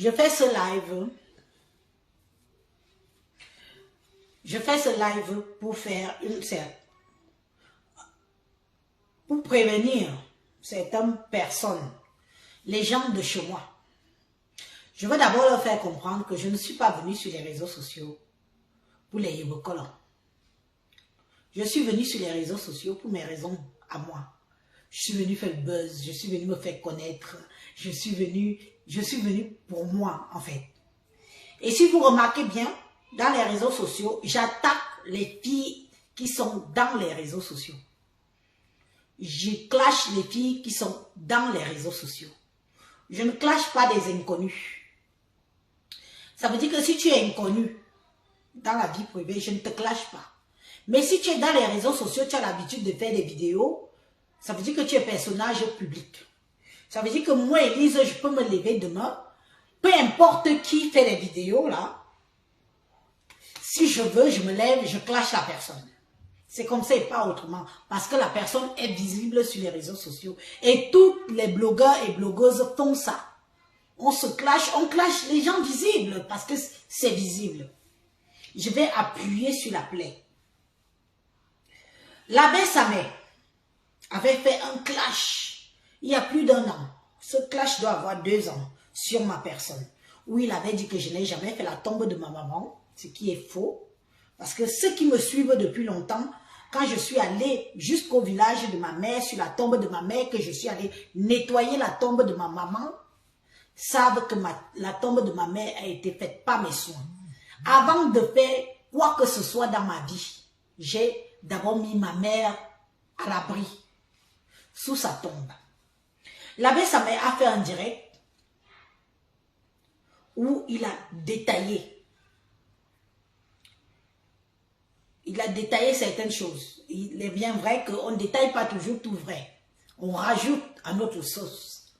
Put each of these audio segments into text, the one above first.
Je fais ce live. Je fais ce live pour faire pour prévenir certaines personnes, les gens de chez moi. Je veux d'abord leur faire comprendre que je ne suis pas venue sur les réseaux sociaux pour les Yebokolans. Je suis venue sur les réseaux sociaux pour mes raisons à moi. Je suis venue faire le buzz, je suis venue me faire connaître, je suis venue pour moi en fait. Et si vous remarquez bien, dans les réseaux sociaux, j'attaque les filles qui sont dans les réseaux sociaux. Je clash les filles qui sont dans les réseaux sociaux. Je ne clash pas des inconnus. Ça veut dire que si tu es inconnu dans la vie privée, je ne te clash pas. Mais si tu es dans les réseaux sociaux, tu as l'habitude de faire des vidéos, ça veut dire que tu es personnage public. Ça veut dire que moi, Élise, je peux me lever demain, peu importe qui fait les vidéos là, si je veux, je me lève, je clash la personne. C'est comme ça et pas autrement. Parce que la personne est visible sur les réseaux sociaux. Et tous les blogueurs et blogueuses font ça. On se clash, on clash les gens visibles parce que c'est visible. Je vais appuyer sur la plaie. L'abbé Samé avait fait un clash il y a plus d'1 an. Ce clash doit avoir 2 ans sur ma personne. Où il avait dit que je n'ai jamais fait la tombe de ma maman, ce qui est faux. Parce que ceux qui me suivent depuis longtemps, quand je suis allée jusqu'au village de ma mère, sur la tombe de ma mère, que je suis allée nettoyer la tombe de ma maman, savent que la tombe de ma mère a été faite par mes soins. Avant de faire quoi que ce soit dans ma vie, j'ai d'abord mis ma mère à l'abri, sous sa tombe. L'abbé Samé a fait un direct où il a détaillé. Il a détaillé certaines choses. Il est bien vrai qu'on ne détaille pas toujours tout vrai. On rajoute à notre sauce.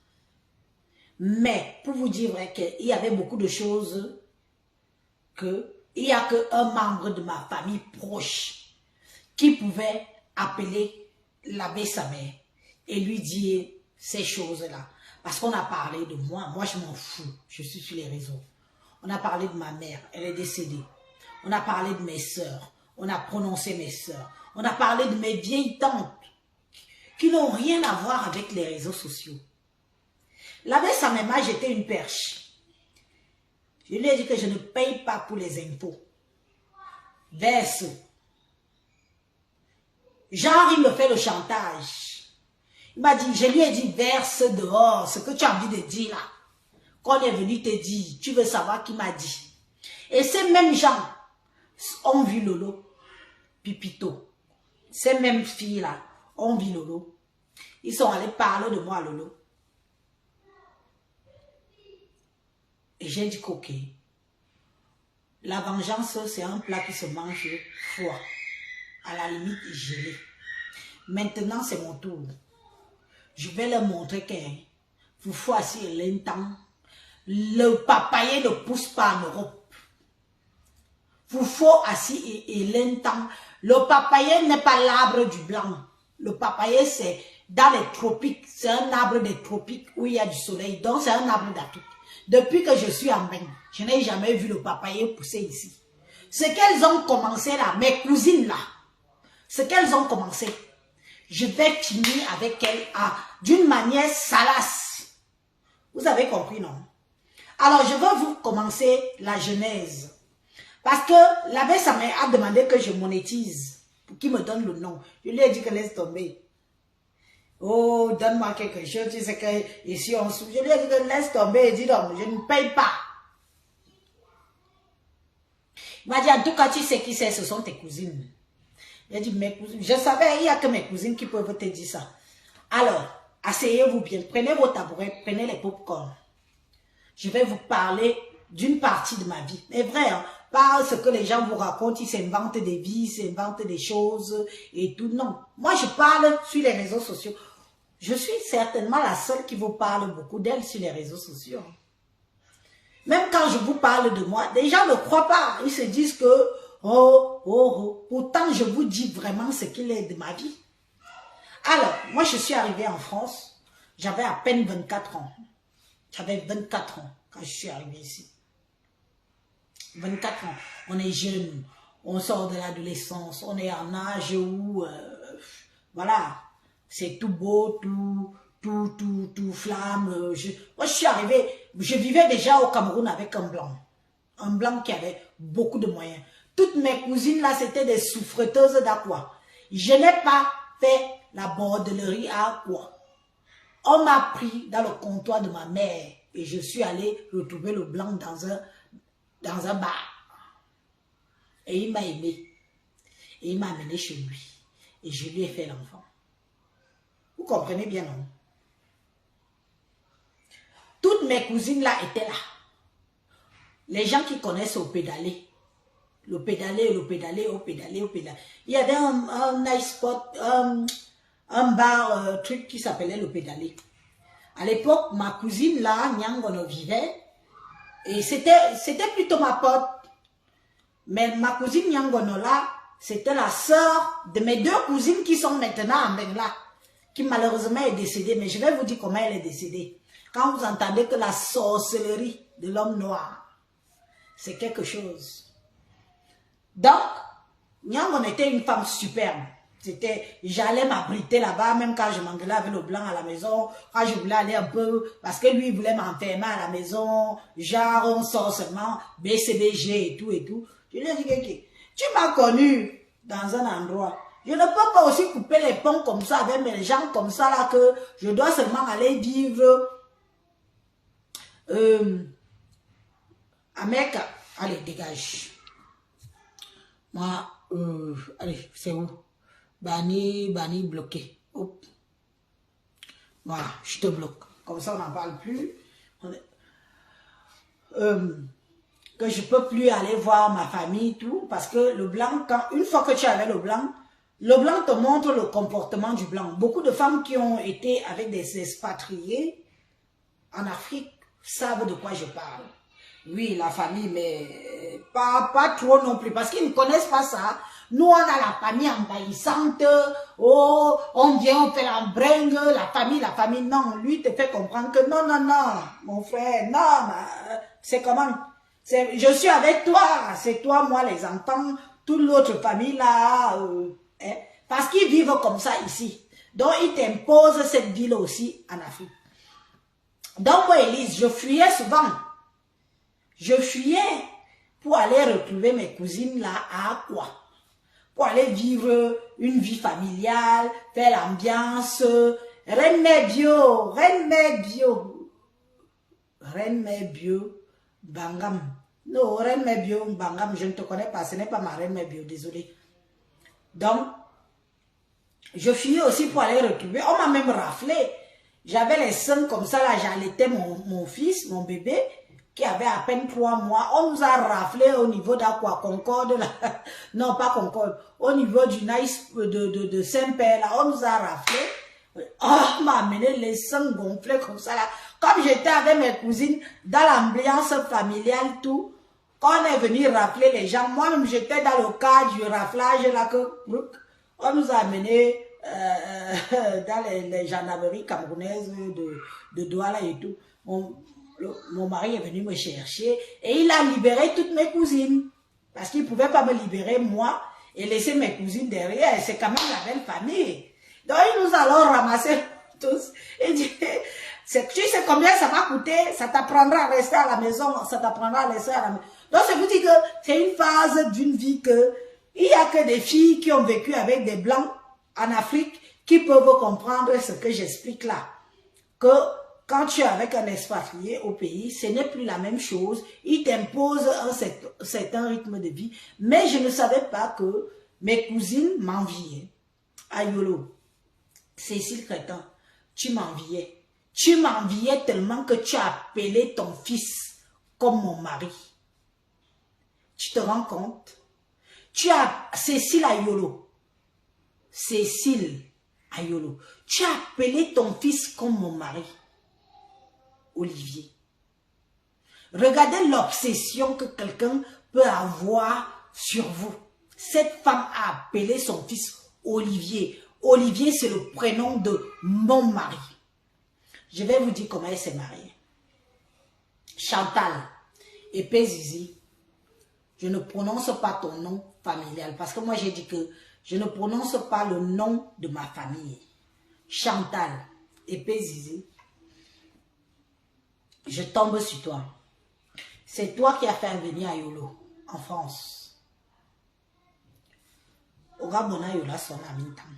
Mais pour vous dire vrai qu'il y avait beaucoup de choses que il n'y a qu'un membre de ma famille proche qui pouvait appeler l'abbé Samé et lui dire ces choses-là. Parce qu'on a parlé de moi. Moi, je m'en fous. Je suis sur les réseaux. On a parlé de ma mère. Elle est décédée. On a parlé de mes sœurs. On a prononcé mes sœurs. On a parlé de mes vieilles tantes qui n'ont rien à voir avec les réseaux sociaux. L'abbé Samé m'a jeté une perche. Je lui ai dit que je ne paye pas pour les impôts. Verse. Genre, il me fait le chantage. Il m'a dit, je lui ai dit, verse dehors, ce que tu as envie de dire là. Quand on est venu te dire, tu veux savoir qui m'a dit. Et ces mêmes gens ont vu Lolo, Pipito. Ces mêmes filles-là ont vu Lolo. Ils sont allés parler de moi à Lolo. Et j'ai dit qu'ok. La vengeance, c'est un plat qui se mange froid. À la limite gelé. Maintenant, c'est mon tour. Je vais leur montrer que Foufou assis et longtemps. Le papayer ne pousse pas en Europe. Foufou assis et longtemps. Le papayer n'est pas l'arbre du blanc. Le papayer, c'est dans les tropiques. C'est un arbre des tropiques où il y a du soleil. Donc, c'est un arbre d'Afrique. Depuis que je suis en bain, je n'ai jamais vu le papayer pousser ici. Ce qu'elles ont commencé là, mes cousines là, ce qu'elles ont commencé, je vais finir avec elles d'une manière salace. Vous avez compris, non? Alors, je vais vous commencer la genèse. Parce que l'abbé Samé a demandé que je monétise, pour qu'il me donne le nom. Je lui ai dit que laisse tomber. Oh, donne-moi quelque chose, tu sais que ici on souffre. Je lui ai dit que laisse tomber, il dit non, je ne paye pas. Il m'a dit, en tout cas, tu sais qui c'est, ce sont tes cousines. Il a dit, mes cousines, je savais, il n'y a que mes cousines qui peuvent te dire ça. Alors, asseyez-vous bien, prenez vos tabourets, prenez les pop-corn. Je vais vous parler d'une partie de ma vie. C'est vrai, hein, pas ce que les gens vous racontent, ils s'inventent des vies, ils s'inventent des choses et tout. Non, moi je parle sur les réseaux sociaux. Je suis certainement la seule qui vous parle beaucoup d'elle sur les réseaux sociaux. Même quand je vous parle de moi, les gens ne croient pas. Ils se disent que, pourtant je vous dis vraiment ce qu'il est de ma vie. Alors, moi je suis arrivée en France, j'avais à peine 24 ans. J'avais 24 ans. quand je suis arrivée ici. 24 ans, on est jeune, on sort de l'adolescence, on est en âge où, voilà, c'est tout beau, tout flamme. Moi, je suis arrivée, je vivais déjà au Cameroun avec un blanc qui avait beaucoup de moyens. Toutes mes cousines là, c'était des souffreteuses d'Aqua. Je n'ai pas fait la bordellerie à Aqua. On m'a pris dans le comptoir de ma mère et je suis allée retrouver le blanc dans un bar. Et il m'a aimé. Et il m'a amené chez lui. Et je lui ai fait l'enfant. Vous comprenez bien, non? Toutes mes cousines là étaient là. Les gens qui connaissent au pédalé. Le pédalé. Il y avait un nice spot, un bar, truc qui s'appelait le pédalé. À l'époque, ma cousine là, Nyangono vivait. Et c'était plutôt ma pote. Mais ma cousine Nyangono là, c'était la sœur de mes deux cousines qui sont maintenant en Bengla. Qui malheureusement est décédée. Mais je vais vous dire comment elle est décédée. Quand vous entendez que la sorcellerie de l'homme noir, c'est quelque chose. Donc, Nyangono était une femme superbe. J'allais m'abriter là-bas, même quand je m'engueulais avec le blanc à la maison, quand je voulais aller un peu, parce que lui, il voulait m'enfermer à la maison, genre, on sort seulement, BCBG et tout. Je lui ai dit, okay, tu m'as connu dans un endroit. Je ne peux pas aussi couper les ponts comme ça avec mes gens comme ça là, que je dois seulement aller vivre à Mecca. Allez, dégage. Moi, allez, c'est où? Bani bloqué. Hop. Voilà, je te bloque. Comme ça, on n'en parle plus. Que je peux plus aller voir ma famille, tout. Parce que le blanc, une fois que tu es avec le blanc te montre le comportement du blanc. Beaucoup de femmes qui ont été avec des expatriés en Afrique savent de quoi je parle. Oui, la famille, mais pas trop non plus, parce qu'ils ne connaissent pas ça. Nous, on a la famille envahissante. Oh, on vient, on fait la bringue, la famille. Non, lui te fait comprendre que non, mon frère, non, c'est comment? Je suis avec toi, c'est toi, moi, les enfants, toute l'autre famille là, hein, parce qu'ils vivent comme ça ici. Donc, ils t'imposent cette vie aussi en Afrique. Donc, moi, Élise, je fuyais souvent. Je fuyais pour aller retrouver mes cousines là à Aqua. Pour aller vivre une vie familiale, faire l'ambiance. Reine Mère Bio, Bangam. Non, Reine Mère Bio, Bangam, je ne te connais pas, ce n'est pas ma Reine Mère Bio, désolé. Donc, je fuyais aussi pour aller retrouver. On m'a même raflé. J'avais les seins comme ça, là, j'allaitais mon fils, mon bébé, qui avait à peine 3 mois. On nous a raflé au niveau d'Aqua Concorde, là. Non, pas Concorde. Au niveau du Nice de Saint-Père, là, on nous a raflé. Oh, on m'a amené les seins gonflés comme ça, là. Comme j'étais avec mes cousines, dans l'ambiance familiale, tout, quand on est venu rafler les gens, moi-même, j'étais dans le cas du raflage, là, on nous a amené dans les gendarmeries camerounaises de Douala et tout. Mon mari est venu me chercher et il a libéré toutes mes cousines. Parce qu'il ne pouvait pas me libérer moi et laisser mes cousines derrière. C'est quand même la belle famille. Donc il nous allons ramasser tous et dire, tu sais combien ça m'a coûté? Ça t'apprendra à rester à la maison, ça t'apprendra à rester à la maison. Donc je vous dis que c'est une phase d'une vie que il n'y a que des filles qui ont vécu avec des blancs en Afrique qui peuvent comprendre ce que j'explique là. Que quand tu es avec un expatrié au pays, ce n'est plus la même chose. Il t'impose un certain rythme de vie. Mais je ne savais pas que mes cousines m'enviaient. Ayolo, Cécile Crétin, tu m'enviais. Tu m'enviais tellement que tu as appelé ton fils comme mon mari. Tu te rends compte? Tu as Cécile Ayolo. Cécile Ayolo. Tu as appelé ton fils comme mon mari. Olivier. Regardez l'obsession que quelqu'un peut avoir sur vous. Cette femme a appelé son fils Olivier. Olivier, c'est le prénom de mon mari. Je vais vous dire comment elle s'est mariée. Chantal, épée Zizi, je ne prononce pas ton nom familial. Parce que moi, j'ai dit que je ne prononce pas le nom de ma famille. Chantal, épée Zizi, je tombe sur toi. C'est toi qui as fait venir à Yolo, en France. Oga bona Yola son amintam.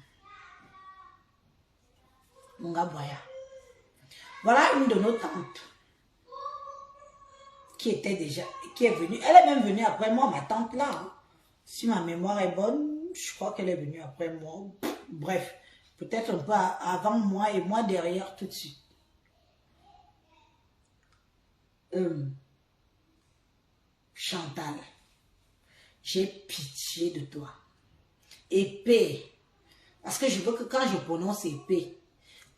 Monga Boya. Voilà une de nos tantes qui était déjà, qui est venue. Elle est même venue après moi, ma tante là. Hein. Si ma mémoire est bonne, je crois qu'elle est venue après moi. Bref, peut-être un peu avant moi et moi derrière tout de suite. Chantal, j'ai pitié de toi. Épée. Parce que je veux que quand je prononce épée,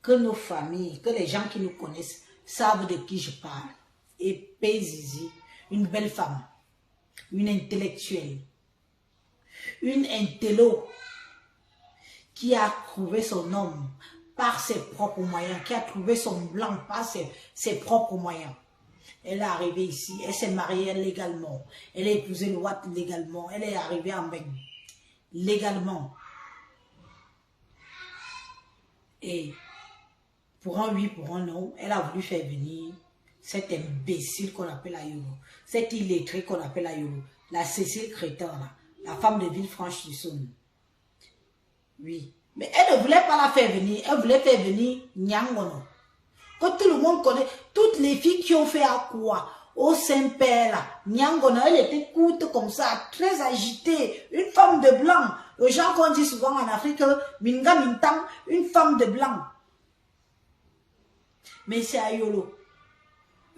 que nos familles, que les gens qui nous connaissent savent de qui je parle. Épée Zizi, une belle femme, une intellectuelle, une intello qui a trouvé son homme par ses propres moyens, qui a trouvé son blanc par ses propres moyens. Elle est arrivée ici, elle s'est mariée légalement, elle a épousé le Watt légalement, elle est arrivée en Beng légalement. Et pour un oui, pour un non, elle a voulu faire venir cet imbécile qu'on appelle Ayolo, cet illettré qu'on appelle Ayolo, la Cécile Crétin, là, la femme de Villefranche-sur-Saône. Oui, mais elle ne voulait pas la faire venir, elle voulait faire venir Nyangono. Que tout le monde connaît, toutes les filles qui ont fait à quoi au Saint-Père, là, Nyangono, elle était courte comme ça, très agitée, une femme de blanc. Les gens qu'on dit souvent en Afrique, Minga Mintang, une femme de blanc. Mais c'est Ayolo.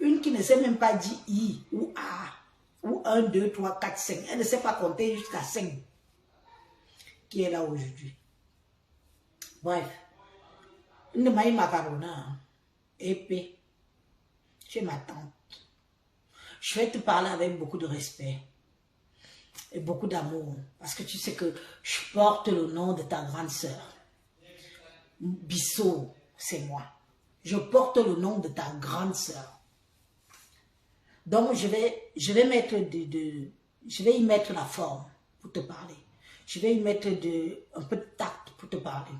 Une qui ne sait même pas dire I ou A, ou 1, 2, 3, 4, 5. Elle ne sait pas compter jusqu'à 5. Qui est là aujourd'hui. Bref. Une maï macarona, épée. Tu es ma tante. Je vais te parler avec beaucoup de respect. Et beaucoup d'amour. Parce que tu sais que je porte le nom de ta grande sœur. Bissot, c'est moi. Je porte le nom de ta grande sœur. Donc, je vais mettre je vais y mettre la forme pour te parler. Je vais y mettre un peu de tact pour te parler.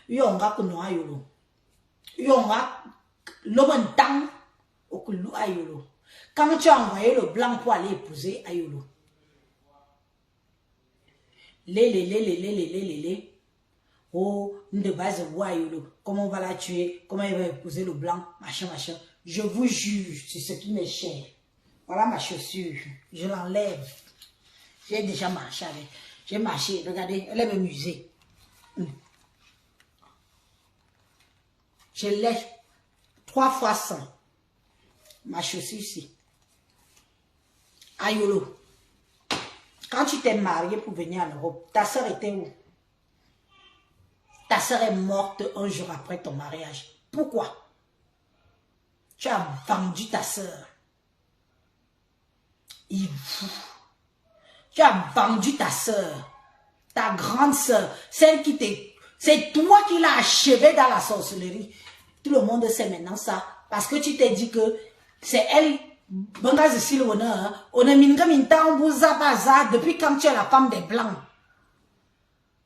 Yonga kunoa yolo. Yonga l'obentang au kulu ayolo. Quand tu as envoyé le blanc pour aller épouser Ayolo. Lé. Oh, de base, Ayolo. Comment on va la tuer? Comment il va épouser le blanc? Machin. Je vous juge sur ce qui m'est cher. Voilà ma chaussure. Je l'enlève. J'ai déjà marché avec. J'ai marché. Regardez, elle est au musée. Je l'ai 3 fois 100. Ma chaussure ici. Ayolo. Quand tu t'es marié pour venir en Europe, ta soeur était où? Ta soeur est morte un jour après ton mariage. Pourquoi? Tu as vendu ta soeur. Tu as vendu ta soeur. Ta grande soeur. Celle qui t'est... C'est toi qui l'as achevée dans la sorcellerie. Tout le monde sait maintenant ça. Parce que tu t'es dit que c'est elle... Depuis quand tu es la femme des Blancs.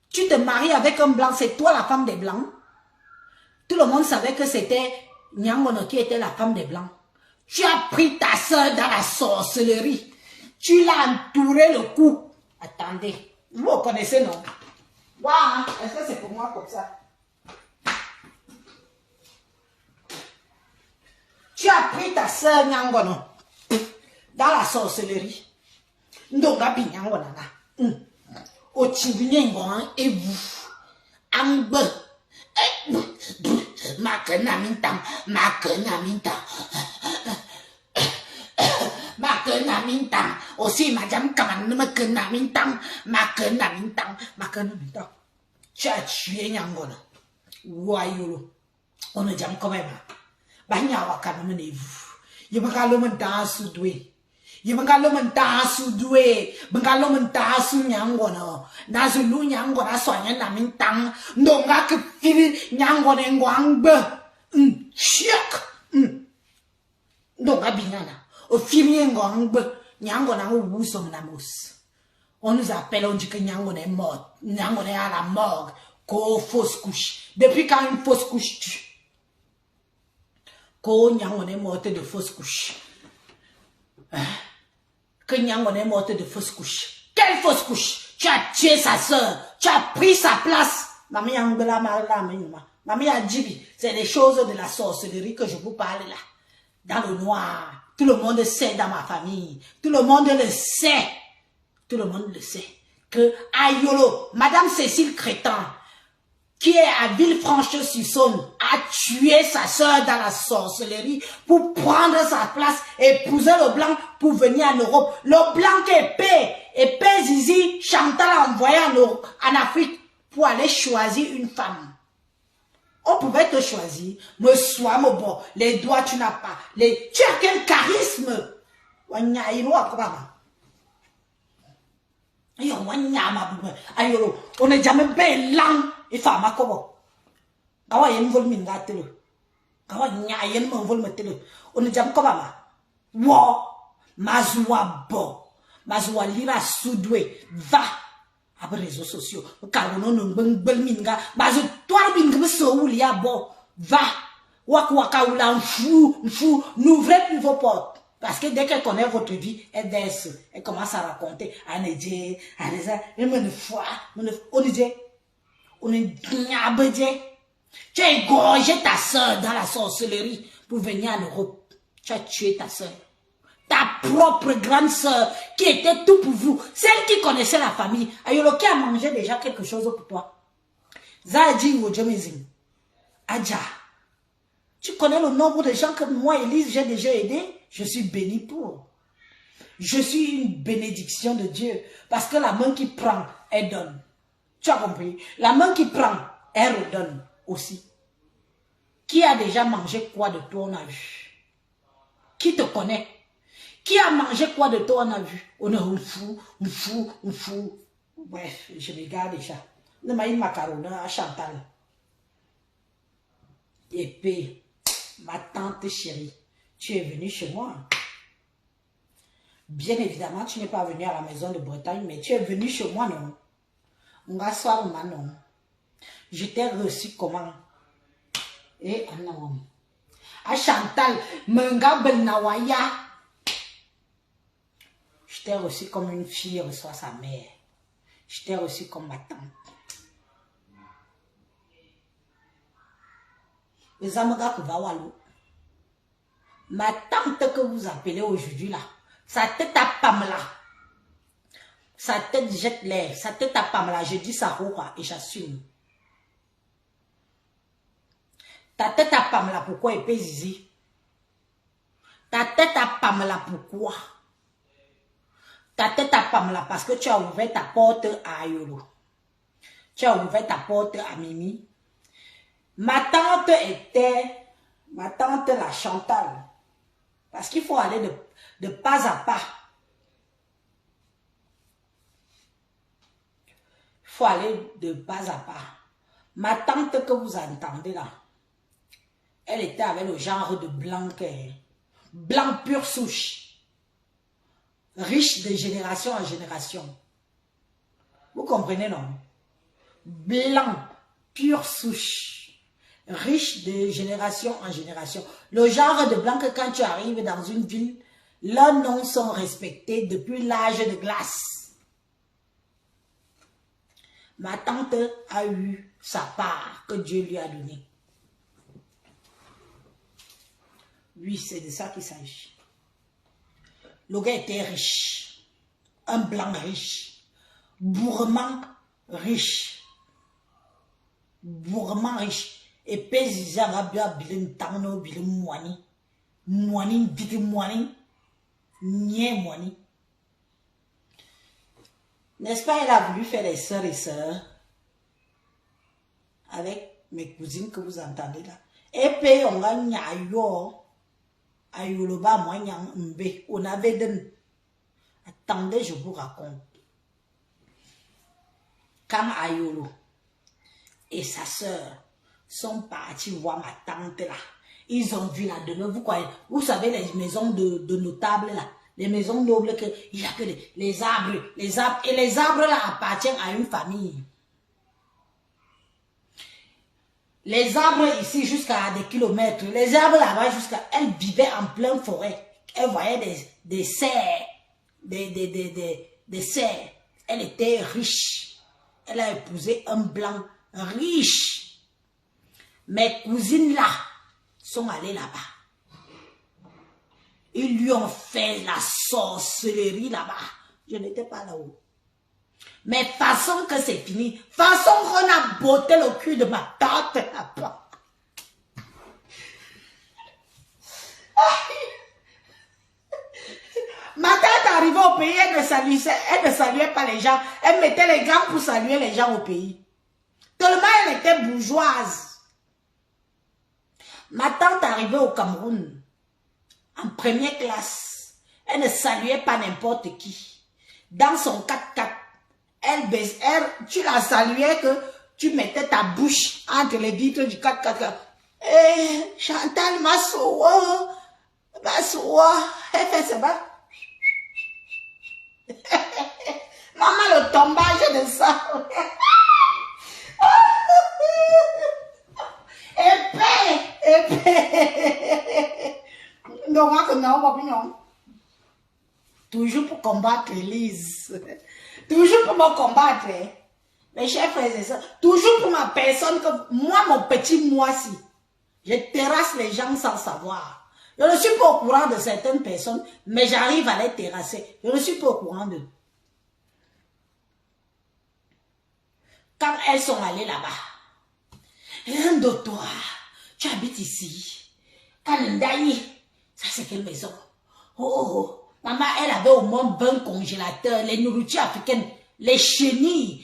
Tu te maries avec un Blanc, c'est toi la femme des Blancs. Tout le monde savait que c'était Nyangono qui était la femme des Blancs. Tu as pris ta soeur dans la sorcellerie. Tu l'as entouré le cou. Attendez, vous connaissez non? Waouh, est-ce que c'est pour moi comme ça? Tu as pris ta soeur Nyangono dans la sorcellerie. Ndonga Binyangona. Au Tibinyengon et vous. Ambe. Makenamintam. Aussi, madame, comme Makenamintam. Tu as tué Nyangona. Wayolo. On ne dit quand même. Banyawa kanamenez-vous. Je me calme dans doué. Je me calme dans doué. Je me calme dans Nyangona. Nazulu Nyangona soigné na mintang. Ndonga que fili Nyangona ngwangbe. Chiak. Donc, au film, on nous appelle, on dit que Nyangon est mort. Nyangon est à la morgue. Qu'on fausse couche. Depuis quand une fausse couche tue? Qu'on Nyangon est morte de fausse couche. Que Nyangon est morte de fausse couche. Quelle fausse couche? Tu as tué sa soeur. Tu as pris sa place. Mamie Angela Mamie Adjibi. C'est les choses de la sorcellerie que je vous parle là. Dans le noir. Tout le monde sait dans ma famille. Tout le monde le sait. Tout le monde le sait. Que Ayolo, Madame Cécile Crétin, qui est à Villefranche-sur-Saône, a tué sa soeur dans la sorcellerie pour prendre sa place, épouser le blanc pour venir en Europe. Le blanc épée Zizi, Chantal a envoyé en Afrique pour aller choisir une femme. On pouvait te choisir, me sois mon bon, les doigts tu n'as pas, tu as quel charisme. On est jamais bien lent. Il faut ma kobo. Kawa yen vol min gatelo. Kawa nya yen mon vol metelo. On est jamais comme ça. Wo mazwa bo. Mazwa lira soudwe va à les réseaux sociaux. Car on non bel minga. Bazo toi bing so wulia bo va. Waka ou fou n'ouvrez plus vos portes. Parce que dès qu'elle connaît votre vie, elle verse. Elle commence à raconter. On est tu as égorgé ta soeur dans la sorcellerie pour venir en Europe. Tu as tué ta soeur. Ta propre grande soeur qui était tout pour vous. Celle qui connaissait la famille. Ayolo qui a mangé déjà quelque chose pour toi. Zaji Wojomizim. Adja. Tu connais le nombre de gens que moi, Élise, j'ai déjà aidé. Je suis bénie pour. Je suis une bénédiction de Dieu. Parce que la main qui prend, elle donne. Tu as compris? La main qui prend, elle redonne aussi. Qui a déjà mangé quoi de toi, on a vu? Qui te connaît? Qui a mangé quoi de toi, on a vu? On est un fou. Bref, je me garde déjà. Ne m'a eu macaroni à Chantal. Et puis, ma tante chérie, tu es venue chez moi. Bien évidemment, tu n'es pas venue à la maison de Bretagne, mais tu es venue chez moi, non? Non. Je t'ai reçu comment? Et non. À Chantal, Menga Belnawaya. Je t'ai reçu comme une fille reçoit sa mère. Je t'ai reçu comme ma tante. Les Amaga Kuvawalo. Ma tante que vous appelez aujourd'hui là, sa tête à Pamela. Sa tête jette l'air, sa tête à Pamela, je dis ça et j'assume. Ta tête à Pamela, pourquoi elle pèse ici? Ta tête à Pamela, pourquoi? Ta tête à Pamela, parce que tu as ouvert ta porte à Ayolo. Tu as ouvert ta porte à Mimi. Ma tante la Chantal. Parce qu'il faut aller de pas à pas. Il faut aller de pas à pas. Ma tante que vous entendez là, elle était avec le genre de blanc, blanc pure souche, riche de génération en génération. Vous comprenez, non? Blanc, pure souche, riche de génération en génération. Le genre de blanc que quand tu arrives dans une ville, leurs noms sont respectés depuis l'âge de glace. Ma tante a eu sa part que Dieu lui a donnée. Oui, c'est de ça qu'il s'agit. Le gars était riche. Un blanc riche. Bourrement riche. Bourrement riche. Et puis, Arabia, Bilim Tano, Bilim Moani. Moani, Bilim Moani. Nye Moani. N'est-ce pas, elle a voulu faire les sœurs et sœurs avec mes cousines que vous entendez là. Et puis, on a Nyayo. Ayoloba, moi, Nyambe. On avait donné. Attendez, je vous raconte. Quand Ayolo et sa sœur sont partis voir ma tante là, Ils ont vu la demeure. Vous savez les maisons de notables là. Les maisons nobles il y a que les arbres. Les arbres. Et les arbres là appartiennent à une famille. Les arbres ici jusqu'à des kilomètres. Les arbres là-bas jusqu'à... Elle vivait en pleine forêt. Elle voyait des cerfs. Des cerfs. Elle était riche. Elle a épousé un blanc riche. Mes cousines là sont allées là-bas. Ils lui ont fait la sorcellerie là-bas. Je n'étais pas là-haut. Mais façon que c'est fini. Façon qu'on a botté le cul de ma tante là-bas. Ma tante arrivait au pays, elle ne saluait pas les gens. Elle mettait les gants pour saluer les gens au pays. Tellement elle était bourgeoise. Ma tante arrivait au Cameroun, en première classe. Elle ne saluait pas n'importe qui. Dans son 4x4, tu la saluais que tu mettais ta bouche entre les vitres du 4x4. Eh, Chantal, ma soeur, elle fait ça. Maman, le tombage de ça. Épais. Non. Toujours pour combattre Lise. Toujours pour me combattre. Mes chers frères et sœurs. Toujours pour ma personne. Moi, mon petit moi-ci. Je terrasse les gens sans savoir. Je ne suis pas au courant de certaines personnes, mais j'arrive à les terrasser. Je ne suis pas au courant d'eux. Quand elles sont allées là-bas, un docteur, tu habites ici. Kanendaï, ça c'est quelle maison? Oh, maman, elle avait au moins 20 congélateurs, les nourritures africaines, les chenilles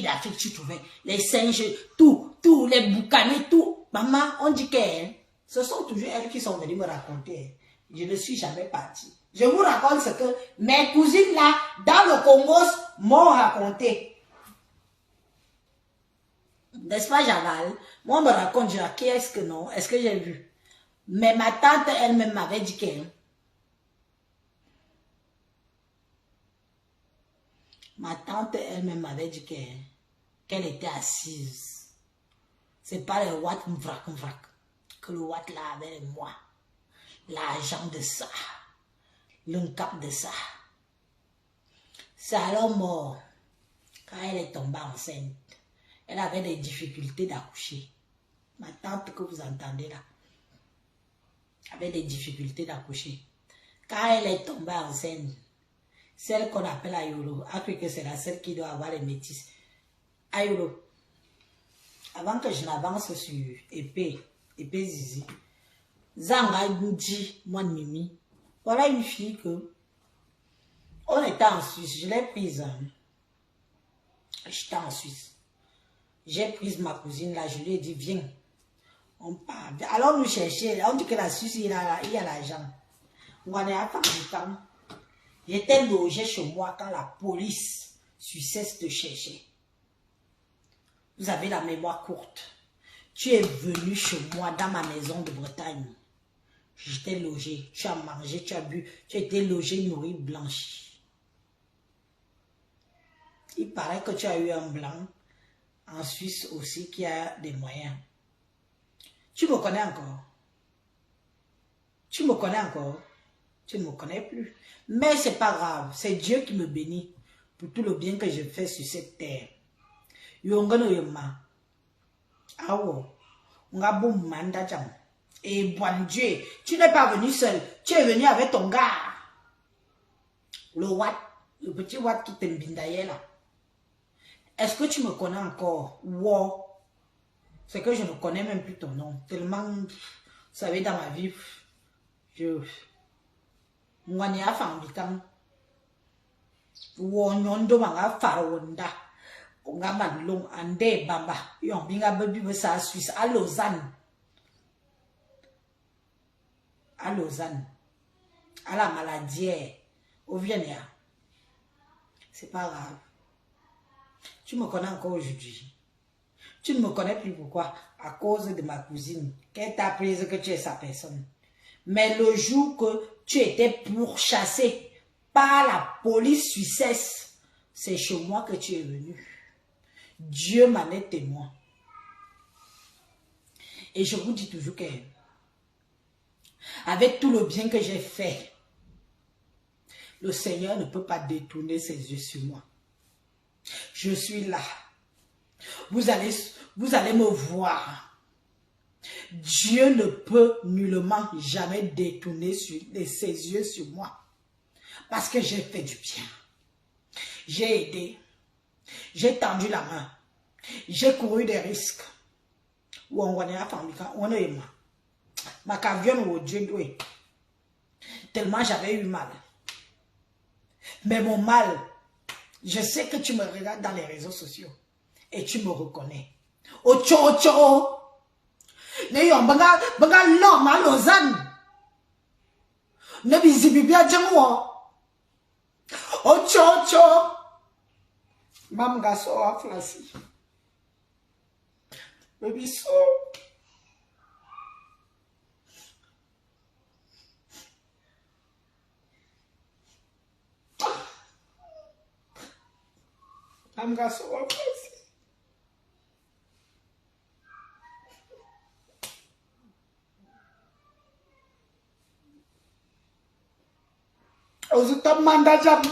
d'Afrique, tu trouvais, les singes, tout, les boucanets, tout. Maman, on dit qu'elles, ce sont toujours elles qui sont venues me raconter. Je ne suis jamais partie. Je vous raconte ce que mes cousines là, dans le Congo, m'ont raconté. N'est-ce pas, Javal? Moi, on me raconte, je dis, qui est-ce que non? Est-ce que j'ai vu? Mais ma tante elle-même m'avait dit qu'elle... Ma tante elle-même m'avait dit qu'elle était assise. C'est pas le Watt m'vrak que le Watt là avait moi. L'argent de ça. Le cap de ça. C'est alors mort. Quand elle est tombée enceinte, elle avait des difficultés d'accoucher. Ma tante que vous entendez là avait des difficultés d'accoucher. Quand elle est tombée enceinte, celle qu'on appelle Ayolo, après que c'est la seule qui doit avoir les métis. Ayolo, avant que je n'avance sur épée zizi, Zanga dit, moi Mimi, voilà une fille que, on était en Suisse, je l'ai prise, j'étais en Suisse. J'ai pris ma cousine là, je lui ai dit, viens, on part. Alors nous chercher, on dit que la Suisse, il y a l'argent. On est à faire du temps. J'étais logé chez moi quand la police suissesse te chercher. Vous avez la mémoire courte. Tu es venu chez moi dans ma maison de Bretagne. J'étais logé, tu as mangé, tu as bu, tu as été logé, nourri, blanchi. Il paraît que tu as eu un blanc en Suisse aussi qui a des moyens. Tu me connais encore? Tu me connais encore? Tu ne me connais plus. Mais c'est pas grave. C'est Dieu qui me bénit pour tout le bien que je fais sur cette terre. Yongano yoma. Awo. Ngabo manda jam. Et bon Dieu, tu n'es pas venu seul. Tu es venu avec ton gars. Le Watt. Le petit Watt qui t'embindaye là. Est-ce que tu me connais encore? Wow. C'est que je ne connais même plus ton nom. Tellement, vous savez, dans ma vie, moi, je suis fan Wonyondo manga faronda. Onga manlong ande bamba. Yon binga bebi sa Suisse à Lausanne. À Lausanne. À la maladie. Au Vienna. C'est pas grave. Tu me connais encore aujourd'hui. Tu ne me connais plus pourquoi? À cause de ma cousine, qu'elle t'a prise que tu es sa personne. Mais le jour que tu étais pourchassé par la police suissesse, c'est chez moi que tu es venu. Dieu m'en est témoin. Et je vous dis toujours que, avec tout le bien que j'ai fait, le Seigneur ne peut pas détourner ses yeux sur moi. Je suis là. Vous allez me voir. Dieu ne peut nullement jamais détourner ses yeux sur moi. Parce que j'ai fait du bien. J'ai aidé. J'ai tendu la main. J'ai couru des risques. Ou on est à Famika, on est moi. Ma cavion ou Dieu doué. Tellement j'avais eu mal. Mais mon mal, je sais que tu me regardes dans les réseaux sociaux. Et tu me reconnais. Ocho, ocho. N'ayons pas normal Lausanne. Ne visible bien de moi. Ocho, ocho. Mam gaso a flasi. Baby so. Mam gaso a flasi. Ozu top manda jam.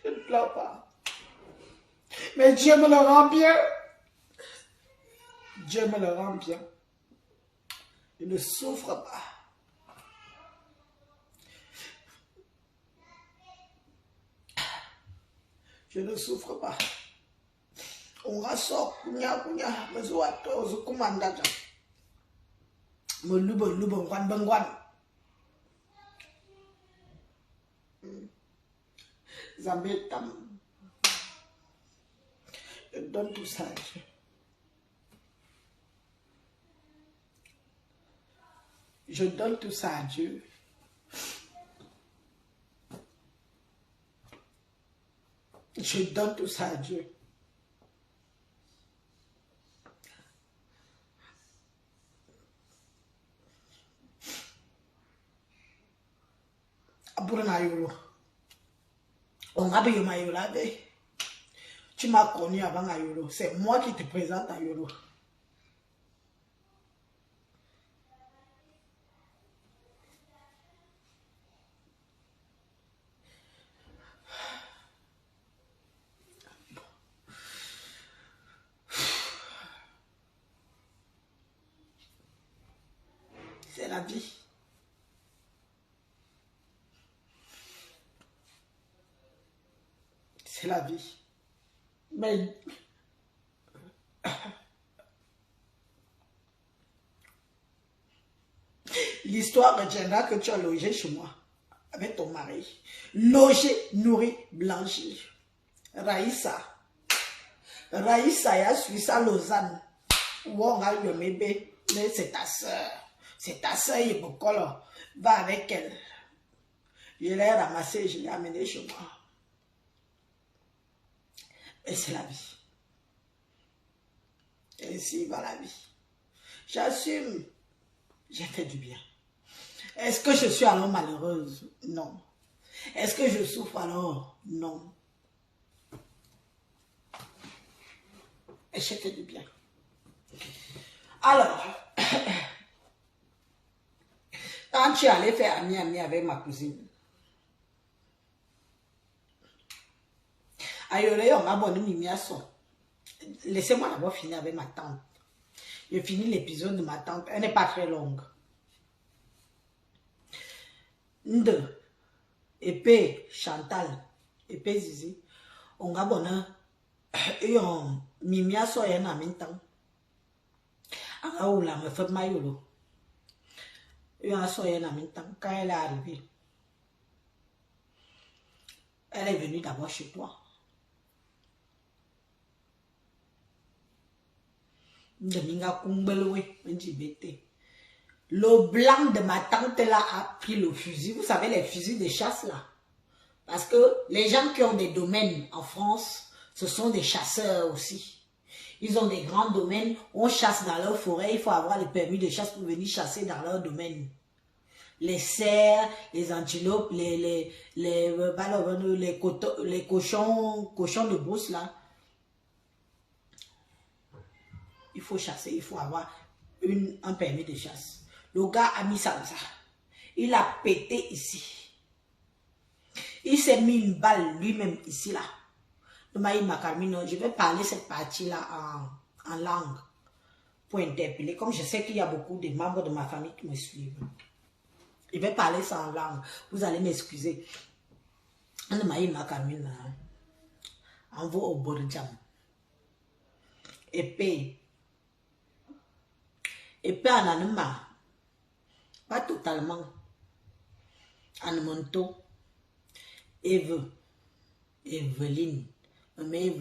Je ne pleure pas. Mais Dieu me le rend bien. Dieu me le rend bien. Je ne souffre pas. Je ne souffre pas. On rassort, kunya, me zoato, ozu kumanda jam. Me lubo, ngwan, bengwan. Zambetam. Je donne tout ça à Dieu. Je donne tout ça à Dieu. Je donne tout ça à Dieu. Tu m'as connu avant Ayolo. C'est moi qui te présente Ayolo. C'est la vie. C'est la vie. Mais l'histoire retiendra que tu as logé chez moi avec ton mari. Logé, nourri, blanchi. Raïssa. Raïssa, ya Suisse à Lausanne. Où on a eu un bébé. Mais c'est ta soeur. C'est ta soeur, il va avec elle. Je l'ai ramassé, je l'ai amené chez moi. Et c'est la vie. Et ainsi va la vie. J'assume. J'ai fait du bien. Est-ce que je suis alors malheureuse? Non. Est-ce que je souffre alors? Non. Et j'ai fait du bien. Alors, quand tu allais faire ami avec ma cousine, Ayolé, on m'a abonné Mimi à son. Laissez-moi d'abord finir avec ma tante. Je finis l'épisode de ma tante. Elle n'est pas très longue. Nde, épée, Chantal, épée Zizi. On a abonné. Et on Mimi à son en même temps. Ah, ou là, me fait maillot. Et on a son en même temps. Quand elle est arrivée, elle est venue d'abord chez toi. De minga kumbelwe, menji bete. Le blanc de ma tante là a pris le fusil. Vous savez, les fusils de chasse là. Parce que les gens qui ont des domaines en France, ce sont des chasseurs aussi. Ils ont des grands domaines. On chasse dans leur forêt. Il faut avoir le permis de chasse pour venir chasser dans leur domaine. Les cerfs, les antilopes, les cochons de brousse là. Il faut chasser, il faut avoir un permis de chasse. Le gars a mis ça comme ça. Il a pété ici. Il s'est mis une balle lui-même ici là. Je vais parler cette partie-là en langue pour interpeller. Comme je sais qu'il y a beaucoup de membres de ma famille qui me suivent. Je vais parler ça en langue. Vous allez m'excuser. On va au Borjam. Épée. Épée en anima. Pas totalement. En manteau. Evelyne. Mais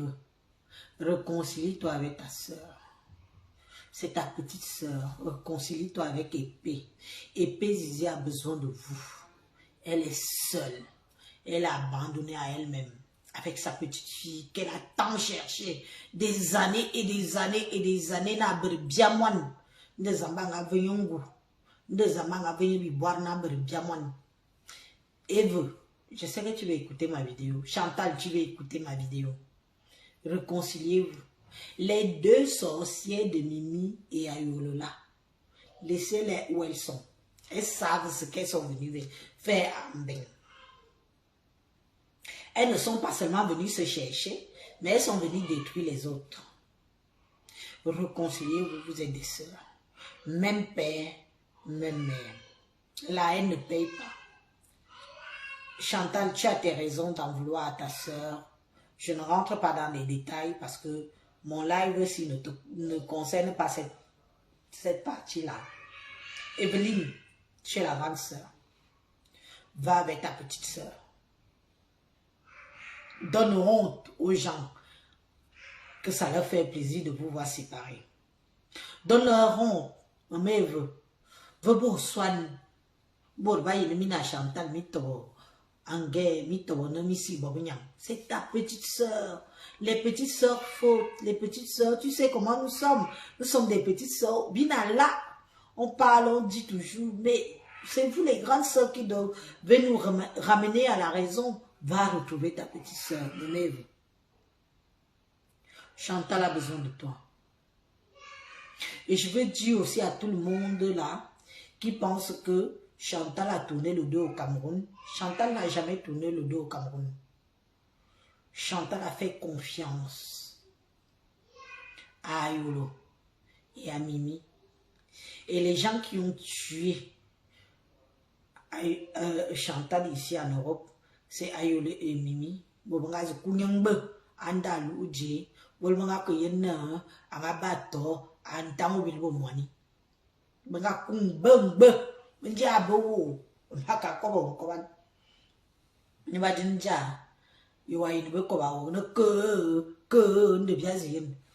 réconcilie-toi avec ta soeur. C'est ta petite soeur. Réconcilie-toi avec Épée. Épée Zizi a besoin de vous. Elle est seule. Elle a abandonné à elle-même. Avec sa petite fille qu'elle a tant cherché. Des années et des années et des années. N'a bien moins. Des amants venir des amants venir boire n'a bien moins. Eve, je sais que tu vas écouter ma vidéo. Chantal, tu vas écouter ma vidéo. Réconciliez-vous. Les deux sorcières de Mimi et Ayolola, laissez-les où elles sont. Elles savent ce qu'elles sont venues faire en bain. Elles ne sont pas seulement venues se chercher, mais elles sont venues détruire les autres. Réconciliez-vous, vous êtes des sœurs. Même père, même mère. La haine ne paye pas. Chantal, tu as tes raisons d'en vouloir à ta sœur. Je ne rentre pas dans les détails parce que mon live aussi ne concerne pas cette partie-là. Evelyne, tu es la grande sœur. Va avec ta petite sœur. Donne honte aux gens que ça leur fait plaisir de vous voir séparer. Donne leur honte. Mais veut pour soigner. Chantal, c'est ta petite sœur. Les petites sœurs fautes, les petites sœurs, tu sais comment nous sommes. Nous sommes des petites sœurs. Binala, on parle, on dit toujours, mais c'est vous les grandes sœurs qui doivent nous ramener à la raison. Va retrouver ta petite sœur. Chantal a besoin de toi. Et je veux dire aussi à tout le monde là qui pense que Chantal a tourné le dos au Cameroun. Chantal n'a jamais tourné le dos au Cameroun. Chantal a fait confiance à Ayolo et à Mimi. Et les gens qui ont tué Chantal ici en Europe, c'est Ayolo et Mimi.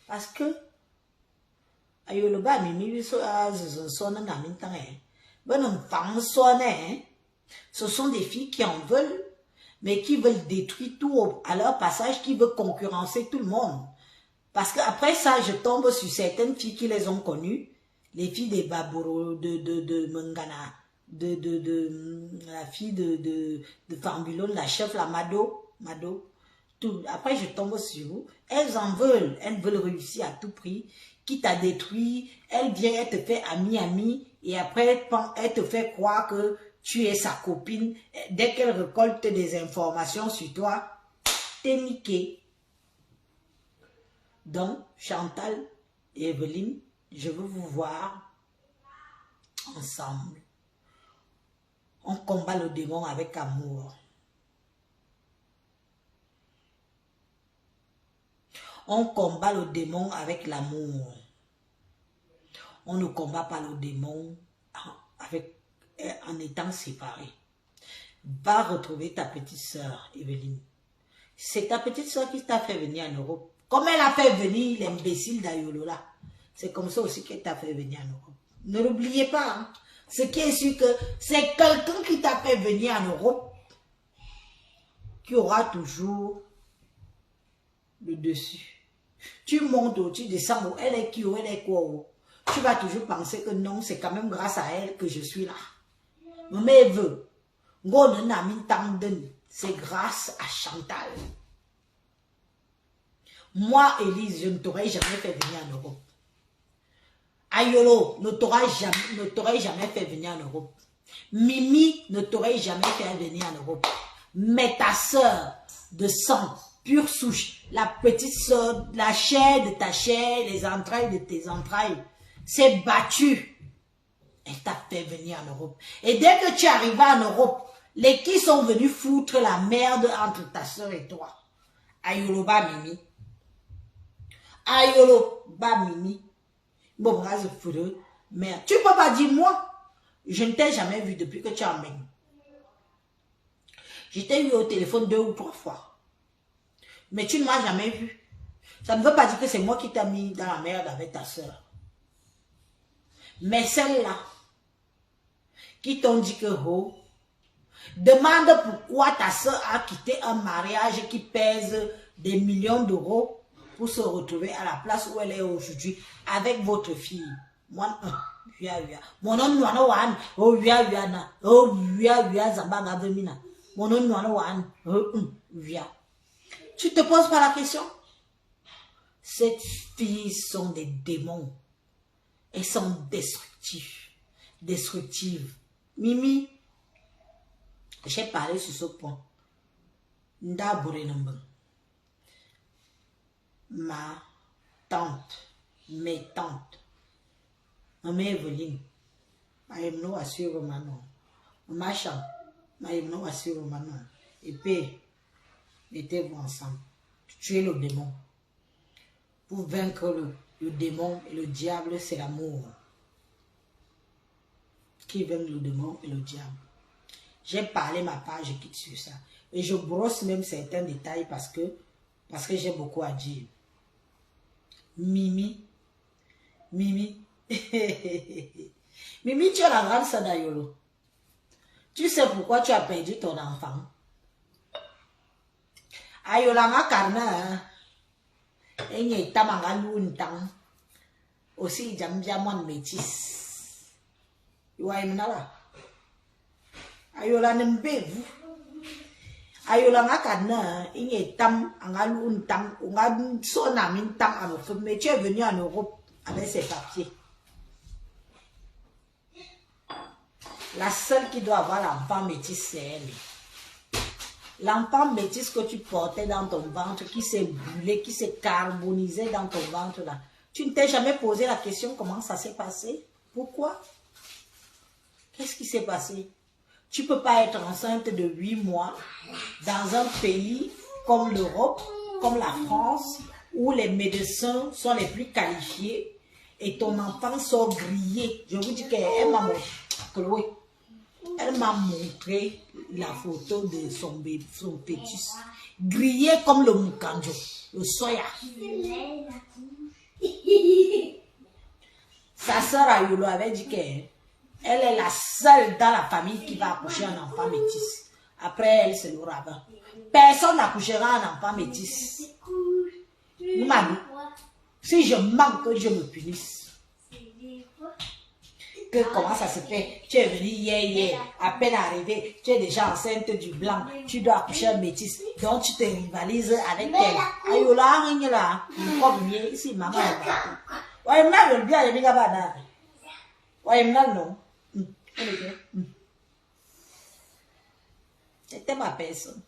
Parce que ce sont des filles qui en veulent, mais qui veulent détruire tout à leur passage, qui veulent concurrencer tout le monde. Parce qu'après ça, je tombe sur certaines filles qui les ont connues, les filles des Baboro, de Mangana, la fille de Fambulon, la chef, la Mado, tout. Après, je tombe sur vous. Elles en veulent. Elles veulent réussir à tout prix. Quitte à détruire, elle vient, elle te fait ami, et après, elle te fait croire que tu es sa copine. Dès qu'elle récolte des informations sur toi, t'es niqué. Donc, Chantal et Evelyne, je veux vous voir ensemble. On combat le démon avec amour. On combat le démon avec l'amour. On ne combat pas le démon en étant séparés. Va retrouver ta petite sœur, Evelyne. C'est ta petite sœur qui t'a fait venir en Europe. Comme elle a fait venir l'imbécile d'Ayolo là. C'est comme ça aussi qu'elle t'a fait venir en Europe. Ne l'oubliez pas. Hein. Ce qui est sûr que c'est quelqu'un qui t'a fait venir en Europe qui aura toujours le dessus. Tu montes ou tu descends ou elle est qui ou elle est quoi ou. Tu vas toujours penser que non, c'est quand même grâce à elle que je suis là. Mais veut. C'est grâce à Chantal. Moi, Élise, je ne t'aurais jamais fait venir en Europe. Ayolo ne t'aurait jamais fait venir en Europe. Mimi ne t'aurait jamais fait venir en Europe. Mais ta soeur de sang, pure souche, la petite soeur, la chair de ta chair, les entrailles de tes entrailles, s'est battue. Elle t'a fait venir en Europe. Et dès que tu arrivas en Europe, les qui sont venus foutre la merde entre ta soeur et toi. Ayolo ba Mimi. Ayolo ba Mimi. Bon, grâce foudre. Merde. Tu peux pas dire moi. Je ne t'ai jamais vu depuis que tu emmènes. Je t'ai eu au téléphone 2 ou 3 fois. Mais tu ne m'as jamais vu. Ça ne veut pas dire que c'est moi qui t'ai mis dans la merde avec ta soeur. Mais celle-là, qui t'ont dit que oh, demande pourquoi ta soeur a quitté un mariage qui pèse des millions d'euros pour se retrouver à la place où elle est aujourd'hui avec votre fille. Moi, mon nom n'est pas Wan. Oh, Viana. Oh, Via Zambaga Vemina. Mon nom n'est pas Wan. Oh, Via. Tu te poses pas la question? Ces filles sont des démons. Elles sont destructives. Mimi, j'ai parlé sur ce point. Ma tante, mes tantes, ma Evelyne, ma Emno assure Manon, ma chambre, ma Emno assure Manon, et puis, mettez-vous ensemble. Tuez le démon. Pour vaincre le démon et le diable, c'est l'amour. Qui vainc le démon et le diable. J'ai parlé ma page, je quitte sur ça. Et je brosse même certains détails parce que j'ai beaucoup à dire. Mimi. Mimi, tu es la grande sœur d'Ayolo. Tu sais pourquoi tu as perdu ton enfant? Ayola ma karna. Enye tamanga luntang. Aussi jambia mon métis. Yoa imnala. Ayola nembevu. Ayola ma karna. Enye tam anga luntang. Unga sona mintang anofe. Mais tu es venu en Europe avec ses papiers. La seule qui doit avoir l'enfant métis, c'est elle. L'enfant métis que tu portais dans ton ventre, qui s'est brûlé, qui s'est carbonisé dans ton ventre là. Tu ne t'es jamais posé la question comment ça s'est passé? Pourquoi? Qu'est-ce qui s'est passé? Tu ne peux pas être enceinte de 8 mois dans un pays comme l'Europe, comme la France, où les médecins sont les plus qualifiés et ton enfant sort grillé. Je vous dis qu'elle m'a montré, Chloé, elle m'a montré la photo de son bébé, son fœtus, grillé comme le moukanjo, le soya. Sa sœur Ayolo avait dit qu'elle est la seule dans la famille qui va accoucher un enfant métis. Après elle, c'est le rabbin. Personne n'accouchera un enfant métis. Maman, si je manque, que je me punisse. Que comment ça se fait? Tu es venu hier, à peine arrivé, tu es déjà enceinte du blanc, tu dois accoucher un métis, donc tu te rivalises avec elle. Ayola, rien là, comme ici, maman. Ouais, maintenant, je bien, je vais pas. Ouais, maintenant, non. C'était ma personne.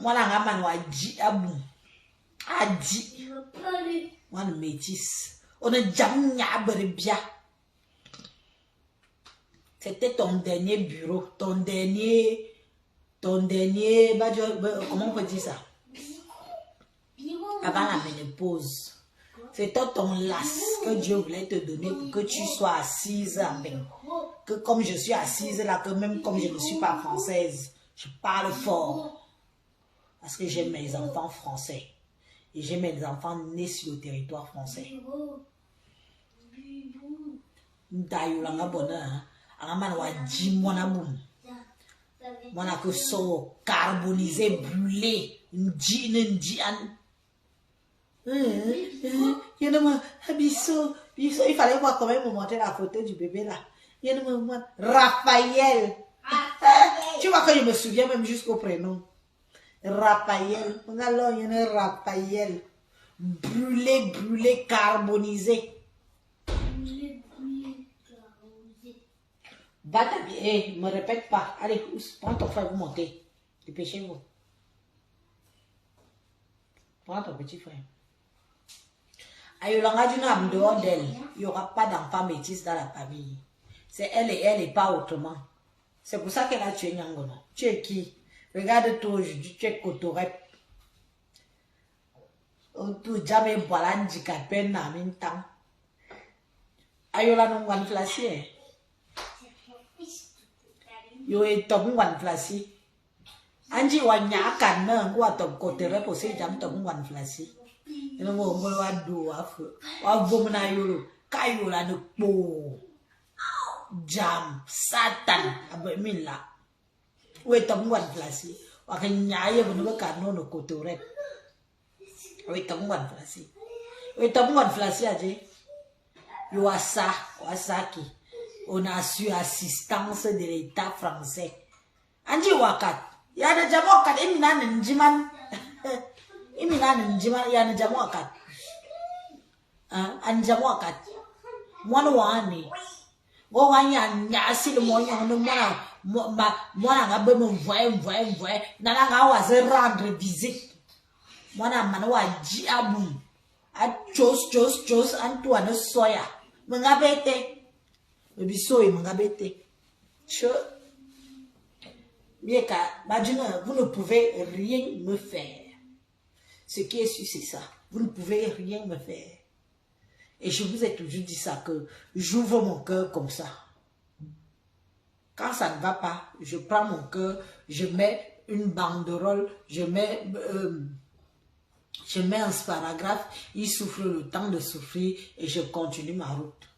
Moi, la gamme a dit, a dit, moi, le métis, on a jamais bien. C'était ton dernier bureau, ton dernier, comment on peut dire ça? Avant la ménopause. C'était ton las que Dieu voulait te donner pour que tu sois assise avec. Que comme je suis assise là, que même comme je ne suis pas française, je parle fort. Parce que j'aime mes enfants français. et j'ai mes enfants nés sur le territoire français. D'ailleurs, bonheur, on a que ça carbonisé, brûlé, il fallait voir quand même me montrer la photo du bébé là. Raphaël. Tu vois que je me souviens même jusqu'au prénom. Raphaël. Alors, il y a Raphaël. Brûlé, brûlé, carbonisé. Me répète pas. Allez, prends ton frère, vous montez. Dépêchez-vous. Prends ton petit frère. Il n'y aura pas d'enfant métis dans la famille. C'est elle et pas autrement. C'est pour ça qu'elle a tué Nyangono. Tu es qui? Regarde-toi aujourd'hui, tu es Kotorep. Tu jamais voilà handicapé na mintam. Ayola non wan flasi. Yo e tom wan flasi. Anji wanya kan na ngwa tom Kotorep ose jam tom wan flasi. Ino mo ngolo adu afu. Wa bomna yolo. Kayola no po. Jam Satan abemila. We tom wan flasi. Wa kanyaye bunu ka no no Kotorep. We tom wan flasi. We tom wan flasi aje. Yo asa wasaki. On a su assistance de l'État français. Anji wakat. Ya na jamo kat imina njiman. Imina njiman ya na jamo wakat. Anjamo wakat. Mwana wani. Go wanya nyasi le monya no mwana ngabe mvoye nana nga wa se rendre visite. Mwana mana wa jiabu. A chos Antoine soya. Mengabete. Bisoy mengabete. Che. Mieka, Madjuna, vous ne pouvez rien me faire. Ce qui est sûr, c'est ça. Vous ne pouvez rien me faire. Et je vous ai toujours dit ça, que j'ouvre mon cœur comme ça. Quand ça ne va pas, je prends mon cœur, je mets une banderole, je mets un sparagraphe, il souffre le temps de souffrir et je continue ma route.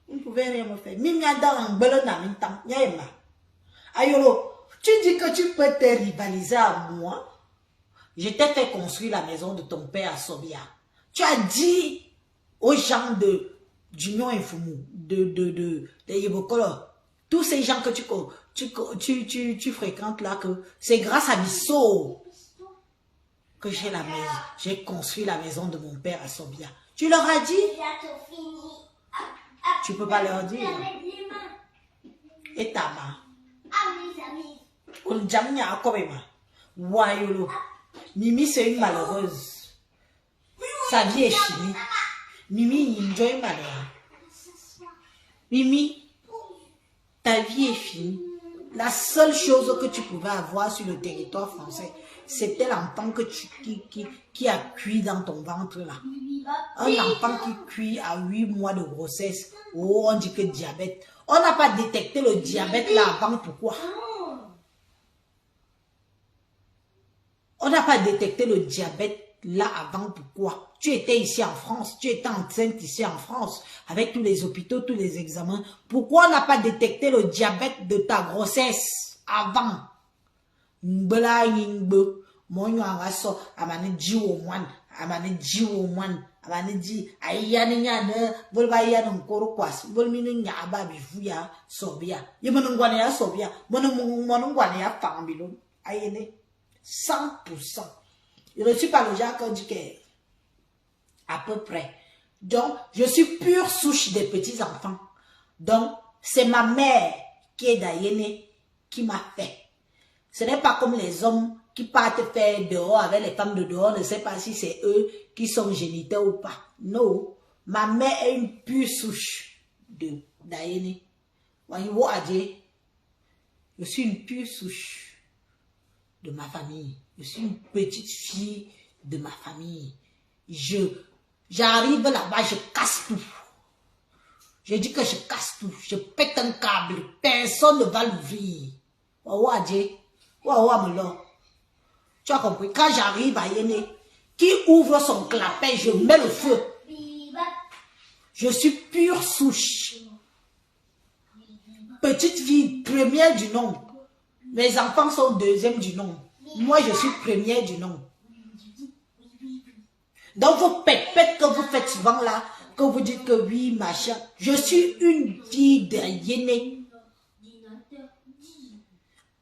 Vous ne pouvez rien me faire. Ayolo, tu dis que tu peux te rivaliser à moi. Je t'ai fait construire la maison de ton père à Sobia. Tu as dit aux gens d'Union Infumu, de Yebokolo, tous ces gens que tu fréquentes là, que c'est grâce à Bissot que j'ai la maison. J'ai construit la maison de mon père à Sobia. Tu leur as dit? Tu peux pas leur dire. Et ta main. On jamia à Kobema. Wayolo. Mimi, c'est une malheureuse. Sa vie est finie. Mimi, enjoy malheur. Mimi, ta vie est finie. La seule chose que tu pouvais avoir sur le territoire français, c'était l'enfant qui a cuit dans ton ventre là. Un enfant qui cuit à 8 mois de grossesse. Oh, on dit que diabète. On n'a pas détecté le diabète là avant, pourquoi? On n'a pas détecté le diabète là avant, pourquoi? Tu étais ici en France, tu étais enceinte ici en France, avec tous les hôpitaux, tous les examens. Pourquoi on n'a pas détecté le diabète de ta grossesse avant? Ayene 100%. Je ne suis pas le genre qu'on dit que à peu près. Donc, je suis pure souche des petits enfants. Donc, c'est ma mère qui est d'Ayene qui m'a fait. Ce n'est pas comme les hommes qui partent faire dehors avec les femmes de dehors. Ne sais pas si c'est eux qui sont géniteurs ou pas. Non. Ma mère est une pure souche d'Ayene. Je suis une pure souche de ma famille. Je suis une petite fille de ma famille. J'arrive là-bas, je casse tout. Je dis que je casse tout. Je pète un câble. Personne ne va l'ouvrir. Tu as compris? Quand j'arrive à Yéné, qui ouvre son clapet, je mets le feu. Je suis pure souche. Petite fille, première du nom. Mes enfants sont deuxième du nom. Moi, je suis première du nom. Donc, vos pètes que vous faites souvent là, que vous dites que oui, machin. Je suis une fille de Yéné.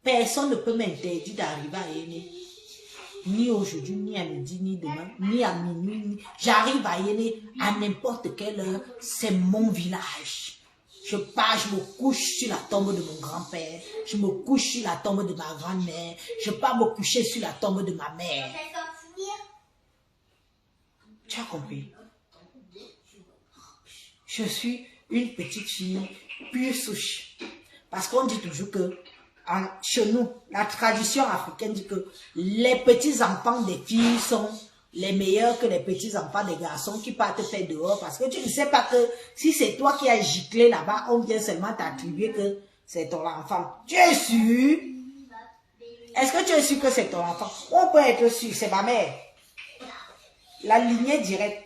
Personne ne peut m'interdire d'arriver à Yéné. Ni aujourd'hui, ni à midi, ni demain, ni à minuit. J'arrive à Yéné à n'importe quelle heure. C'est mon village. Je pars, je me couche sur la tombe de mon grand-père. Je me couche sur la tombe de ma grand-mère. Je pars me coucher sur la tombe de ma mère. Tu as compris? Je suis une petite fille pure souche. Parce qu'on dit toujours que chez nous, la tradition africaine dit que les petits enfants des filles sont les meilleurs que les petits enfants des garçons qui partent faire dehors. Parce que tu ne sais pas que si c'est toi qui as giclé là-bas, on vient seulement t'attribuer que c'est ton enfant. Tu es sûr? Est-ce que tu es sûr que c'est ton enfant? On peut être sûr, c'est ma mère. La lignée directe.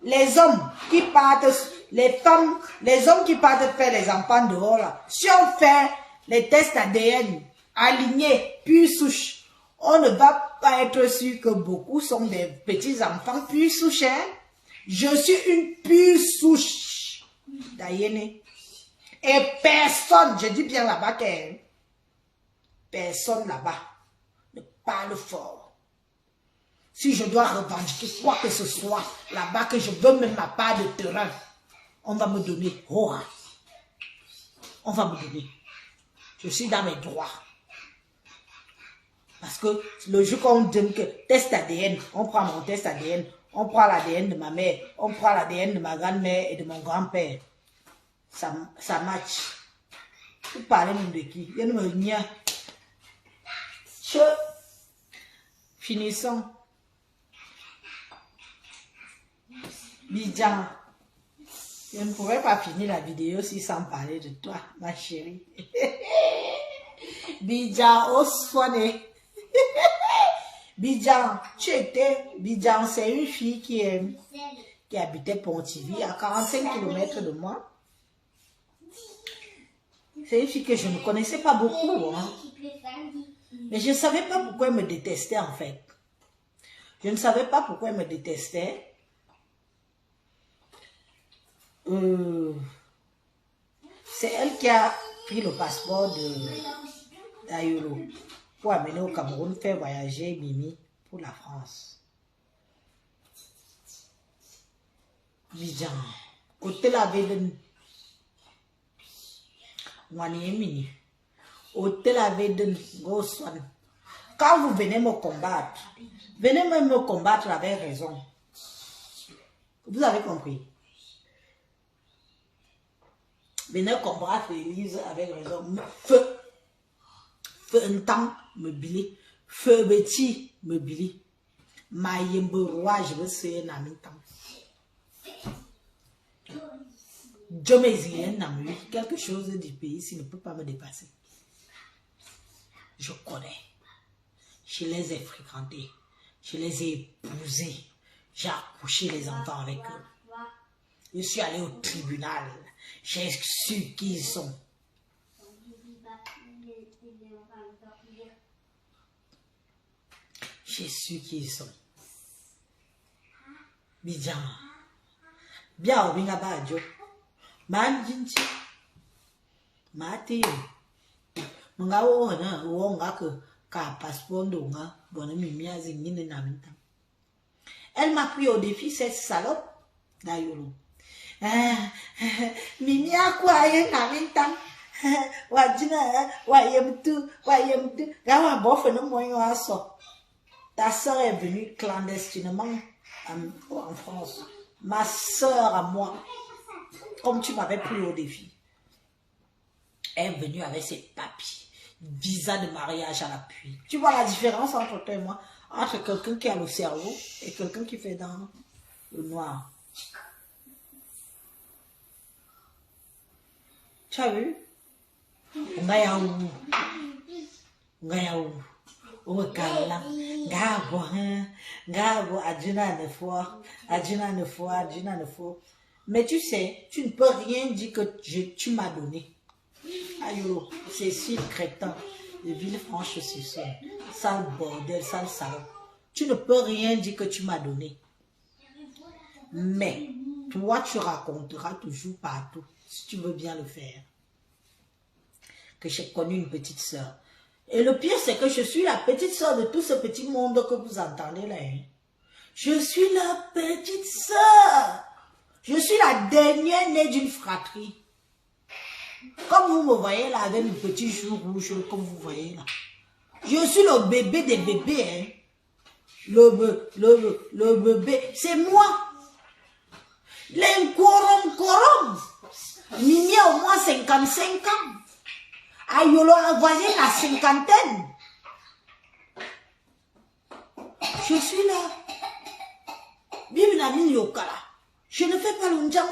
Les hommes qui partent, les femmes, les hommes qui partent faire les enfants dehors là, si on fait les tests ADN alignés, puis souche, on ne va pas être sûr que beaucoup sont des petits enfants puis souches. Hein? Je suis une pure souche d'Ayéné. Et personne, je dis bien là-bas que personne là-bas ne parle fort. Si je dois revendiquer quoi que ce soit là-bas, que je veux même ma part de terrain, on va me donner. Oh, on va me donner. Je suis dans mes droits. Parce que le jour qu'on donne que test ADN, on prend mon test ADN, on prend l'ADN de ma mère, on prend l'ADN de ma grand-mère et de mon grand-père. Ça match. Vous parlez même de qui? Il y a une réunion. Finissons. Bidjan, je ne pourrais pas finir la vidéo si sans parler de toi, ma chérie. Bidjan, oh soigné. Bidjan, Bidjan, c'est une fille qui habitait Pontivy, à 45 km de moi. C'est une fille que je ne connaissais pas beaucoup. Hein. Mais je ne savais pas pourquoi elle me détestait en fait. Je ne savais pas pourquoi elle me détestait. C'est elle qui a pris le passeport d'Ayolo pour amener au Cameroun, faire voyager Mimi pour la France. Bidjan, hôtel Avedon, Waniemini, hôtel Avedon, Goswan. Quand vous venez me combattre, venez même me combattre avec raison. Vous avez compris? Venez combattre l'Élise avec raison. Feu un temps me bilé. Feu Betty me bilé. Maïembe roi, je veux se na mi temps. Dieu m'exige quelque chose du pays, s'il ne peut pas me dépasser. Je connais. Je les ai fréquentés. Je les ai épousés. J'ai accouché les enfants avec eux. Je suis allé au tribunal. J'ai su qui ils sont. J'ai su qui ils sont. Bidjan. Bien, on vient à Dieu. Man jinchi. Mati. Mga wo na wo nga ka passeport nga bonne mimia zingine na minta. Elle m'a pris au défi cette salope d'Ayolo. Mimi akwa ye na minta. Wajina wa yemtu gawa bof no moyo aso. Ta sœur est venue clandestinement en France. Ma sœur à moi, comme tu m'avais pris au défi, est venue avec ses papiers, visa de mariage à l'appui. Tu vois la différence entre toi et moi, entre quelqu'un qui a le cerveau et quelqu'un qui fait dans le noir. Tu as vu? Gabo, hein, Gabo, Adjuna ne fois, Adjuna ne fois, Adjuna ne fois. Mais tu sais, tu ne peux rien dire que tu m'as donné. Aïe, c'est si crétin. De Villefranche-sur-Saône. Sale bordel, sale salon. Tu ne peux rien dire que tu m'as donné. Mais, toi, tu raconteras toujours partout, si tu veux bien le faire, que j'ai connu une petite sœur. Et le pire, c'est que je suis la petite sœur de tout ce petit monde que vous entendez là. Hein. Je suis la petite sœur. Je suis la dernière née d'une fratrie. Comme vous me voyez là, avec le petit jour rouge, comme vous voyez là. Je suis le bébé des bébés. Hein. Le bébé, c'est moi. L'incorom. Mimi a au moins 55 ans. Ayolo a voyé la cinquantaine. Je suis là. Bibi Yokala. Je ne fais pas l'unjang.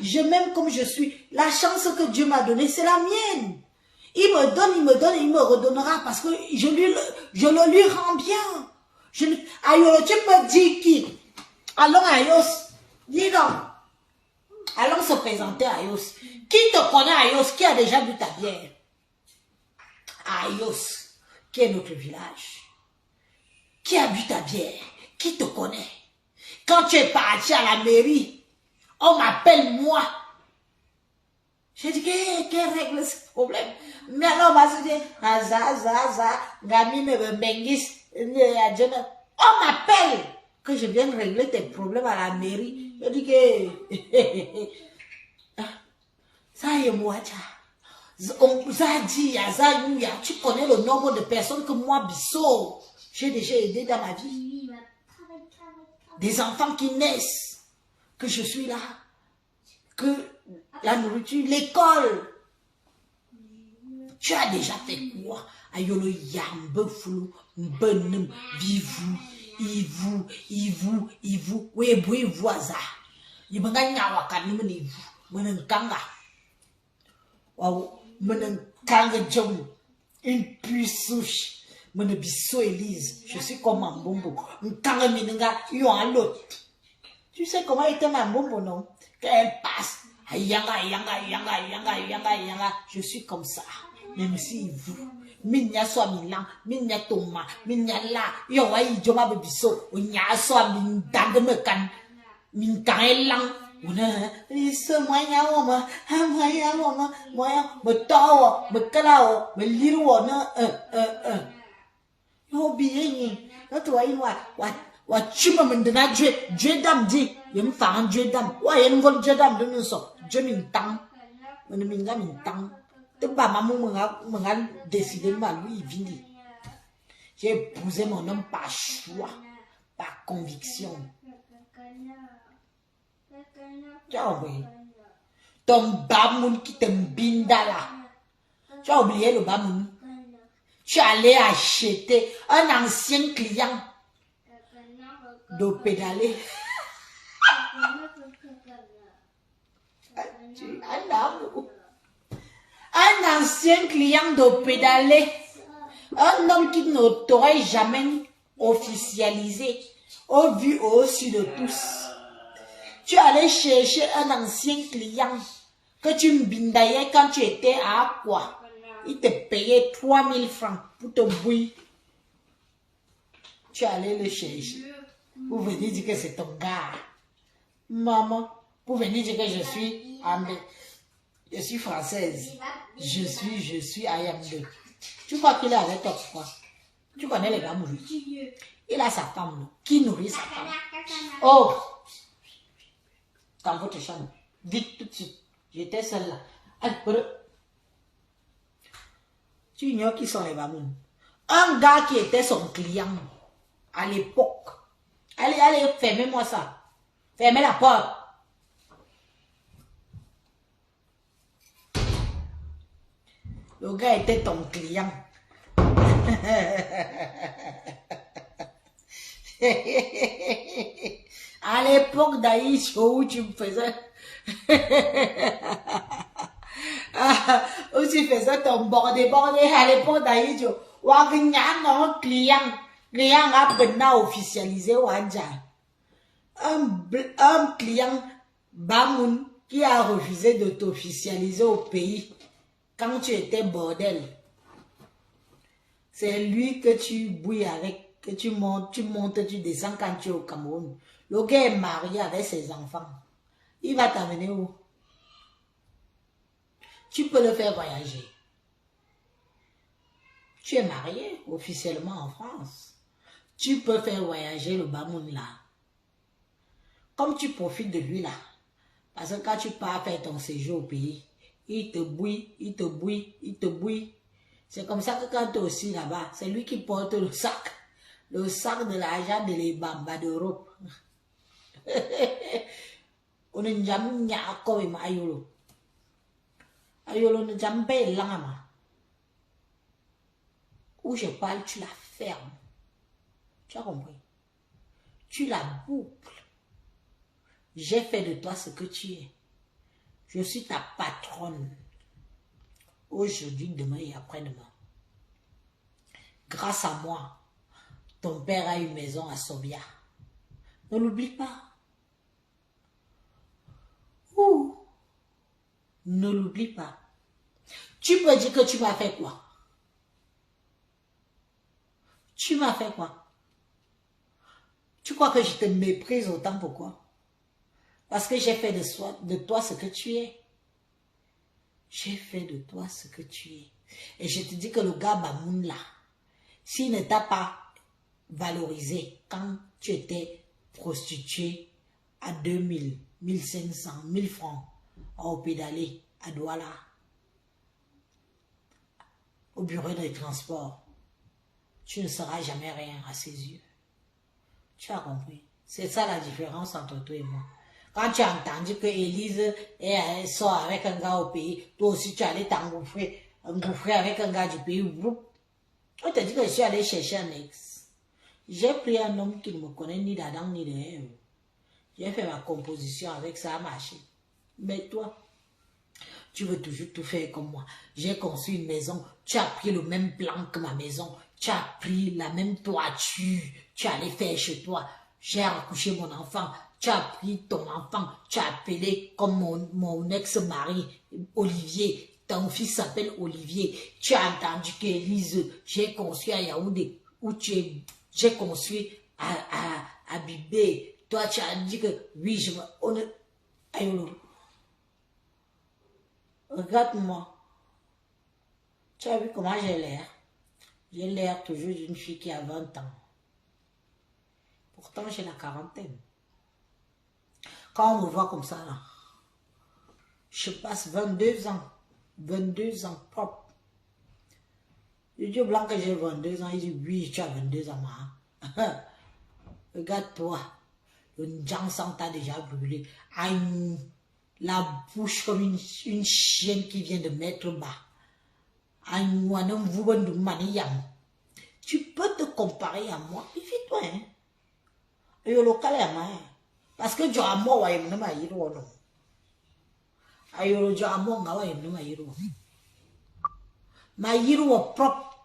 Je m'aime comme je suis. La chance que Dieu m'a donnée, c'est la mienne. Il me donne, il me redonnera parce que je le lui rends bien. Ayolo, tu peux dire qui? Allons Ayos. Dis donc. Allons se présenter à Ayos. Qui te connaît Ayos? Qui a déjà bu ta bière? Ayos, qui est notre village. Qui a bu ta bière? Qui te connaît? Quand tu es parti à la mairie, on m'appelle moi. J'ai dit, quelle règle ce problème? Mais alors, on m'a dit, gamine, bengis, on m'appelle que je vienne régler tes problèmes à la mairie. Je dis que, ça y est, moi, tu connais le nombre de personnes que moi, Bissot, j'ai déjà aidé dans ma vie. Des enfants qui naissent, que je suis là, que la nourriture, l'école. Tu as déjà fait quoi? Ayolo yambe flou, mbenem, vivou, ivu, webwe voisa. Yibanga nyawa kanimeni ivu, menenkanga. Wow, menenkanga jom, une puissouche. Mon bisso Élise, je suis comme un bonbon. Tu sais comment était ma bonbon, non? Quand elle passe, je suis comme ça. Même si vous, minya soit milan, minya toma, minya la, yo wa ijoma bebiso, onya soit min dandemekan, min kaelang. Ce moyen, moyen, me tawa, me kalao, me liro, bien, toi, wa chuma mendena Dieu dame dit, yem fa Dieu dame, wa yen vol Dieu dame de nous so, Dieu m'entend, me minga m'entend, te ba maman m'a décidé de lui vini. J'ai épousé mon homme par choix, par conviction. Tu as oublié, ton bamoun qui te binda là, tu as oublié le bamoun. Tu allais acheter un ancien client de pédaler. Un ancien client de pédaler. Un homme qui ne t'aurait jamais officialisé au vu au su de tous. Tu allais chercher un ancien client que tu me bindayais quand tu étais à quoi? Il te payait 3000 francs pour te bouillir. Tu allais le chercher. Pour venir dire que c'est ton gars. Maman, pour venir dire que je suis française. Je suis IM2. Tu crois qu'il est avec toi quoi? Tu connais les gars mourir. Il a sa femme, non? Qui nourrit sa femme? Oh! Dans votre chambre. Vite tout de suite. J'étais seule là. Allez, tu ignores qui sont les Bamoun. Un gars qui était son client à l'époque. Allez, fermez-moi ça. Fermez la porte. Le gars était ton client. À l'époque d'Aïch, où tu me faisais... où tu faisais ton bordé, à l'époque d'Aïch, où un client, client a maintenant officialisé Wanja. Un client Bamoun qui a refusé de t'officialiser au pays quand tu étais bordel. C'est lui que tu bouilles avec, que tu montes, tu descends quand tu es au Cameroun. Le gars est marié avec ses enfants. Il va t'amener où? Tu peux le faire voyager. Tu es marié officiellement en France. Tu peux faire voyager le Bamoun là. Comme tu profites de lui là. Parce que quand tu pars faire ton séjour au pays, il te bouille, il te bouille, il te bouille. C'est comme ça que quand tu es aussi là-bas, c'est lui qui porte le sac de l'argent de l'Ebamba d'Europe. On ne jamais n'a comme ayolo. Ayolo ne jamais pas l'âme. Où je parle, tu la fermes. Tu as compris? Tu la boucles. J'ai fait de toi ce que tu es. Je suis ta patronne. Aujourd'hui, demain et après-demain. Grâce à moi, ton père a une maison à Sobia. Ne l'oublie pas. Ouh. Ne l'oublie pas. Tu peux dire que tu m'as fait quoi? Tu m'as fait quoi? Tu crois que je te méprise autant? Pourquoi? Parce que j'ai fait de toi ce que tu es. J'ai fait de toi ce que tu es. Et je te dis que le gars Bamoun là, s'il ne t'a pas valorisé quand tu étais prostituée à 2000, 1500, 1000 francs au pédalé à Douala, au bureau de transport, tu ne seras jamais rien à ses yeux. Tu as compris? C'est ça la différence entre toi et moi. Quand tu as entendu que Élise sort avec un gars au pays, toi aussi tu allais t'engouffrer avec un gars du pays. On te dit que je suis allé chercher un ex. J'ai pris un homme qui ne me connaît ni d'Adam ni de Ève. J'ai fait ma composition avec ça, a marché. Mais toi, tu veux toujours tout faire comme moi. J'ai conçu une maison, tu as pris le même plan que ma maison, tu as pris la même toiture, tu allais faire chez toi. J'ai accouché mon enfant, tu as pris ton enfant, tu as appelé comme mon ex-mari, Olivier. Ton fils s'appelle Olivier. Tu as entendu qu'Élise, j'ai construit à Yaoundé, j'ai construit à Bibé. Toi, tu as dit que oui, je me... Ayolo. Regarde-moi. Tu as vu comment j'ai l'air? J'ai l'air toujours d'une fille qui a 20 ans. Pourtant, j'ai la quarantaine. Quand on me voit comme ça, là, je passe 22 ans. 22 ans propre. Le Dieu blanc que j'ai 22 ans, il dit oui, tu as 22 ans. Hein? Regarde-toi. Le Njansan t'a déjà brûlé. Aïe, la bouche comme une chienne qui vient de mettre bas. Tu peux te comparer à moi. Méfie-toi, hein. Et au local, parce que tu as moi, je ne sais pas. Ayolo jamo ngawa yemne ma yiro propre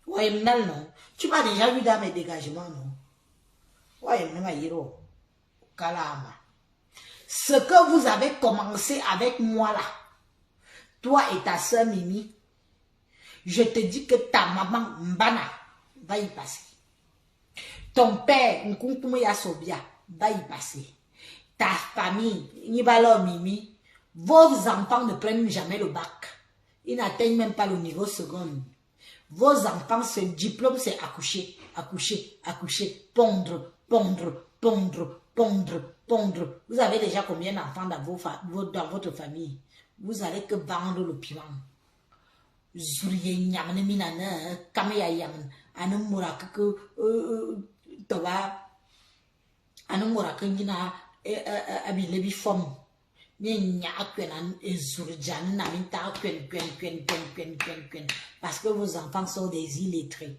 wa yemnal non. Tu m'as déjà vu dans mes dégagements non. Wa yemne ma yiro kalama. Ce que vous avez commencé avec moi là, toi et ta soeur Mimi, je te dis que ta maman Mbana va y passer. Ton père Nkunkumu Yasobia va y passer. Ta famille, Nibalo Mimi, vos enfants ne prennent jamais le bac. Ils n'atteignent même pas le niveau second. Vos enfants, ce diplôme, c'est accoucher, accoucher, accoucher, pondre, pondre, pondre, pondre, pondre. Vous avez déjà combien d'enfants dans votre famille? Vous allez que vendre le piment. Zuriye nyamne minana, kameya yamne, anu muraka toba, anu muraka ngina abilebi fom. Parce que vos enfants sont des illettrés.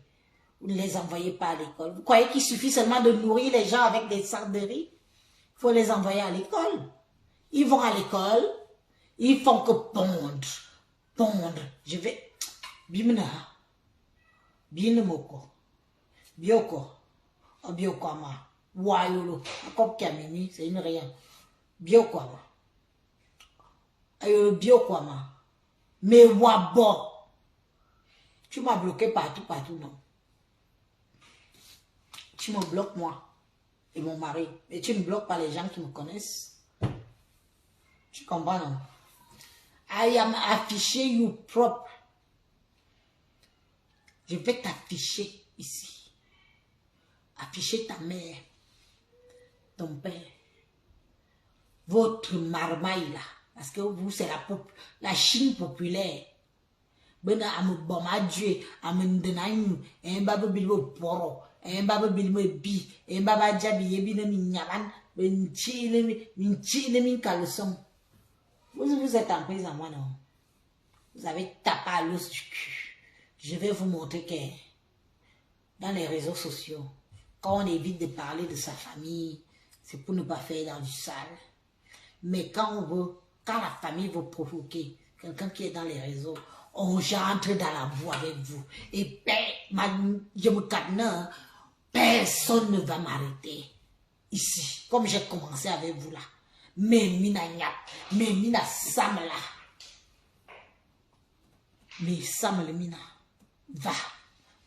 Vous ne les envoyez pas à l'école. Vous croyez qu'il suffit seulement de nourrir les gens avec des sacs de riz? Il faut les envoyer à l'école. Ils vont à l'école, ils font que pondre. Pondre. Je vais... Bimna. Binemoko. Bioko. Oh, Bioko, ma. Wayolo. Comme Kamini, c'est une rien. Bioko, ma. Ayolo, Bioko, ma. Mais wabo. Tu m'as bloqué partout, non. Tu me bloques, moi. Et mon mari. Mais tu ne bloques pas les gens qui me connaissent. Tu comprends, non? I am affiché you propre. Je vais t'afficher ici. Afficher ta mère, ton père, votre marmaille là. Parce que vous, c'est la Chine populaire. Ben, à Dieu, à me donner un baba bilbo poro, un baba bilbo bi, un baba jabi, yebina minyaman, ben chile, min caleçon. Vous êtes en prison, moi non. Vous avez tapé à l'os du cul. Je vais vous montrer que dans les réseaux sociaux, quand on évite de parler de sa famille, c'est pour ne pas faire dans du sale. Mais quand la famille veut provoquer quelqu'un qui est dans les réseaux, j'entre dans la boue avec vous. Et je me calme, personne ne va m'arrêter. Ici, comme j'ai commencé avec vous là. Mais mina Sam là. Mais Sam le mina. Va.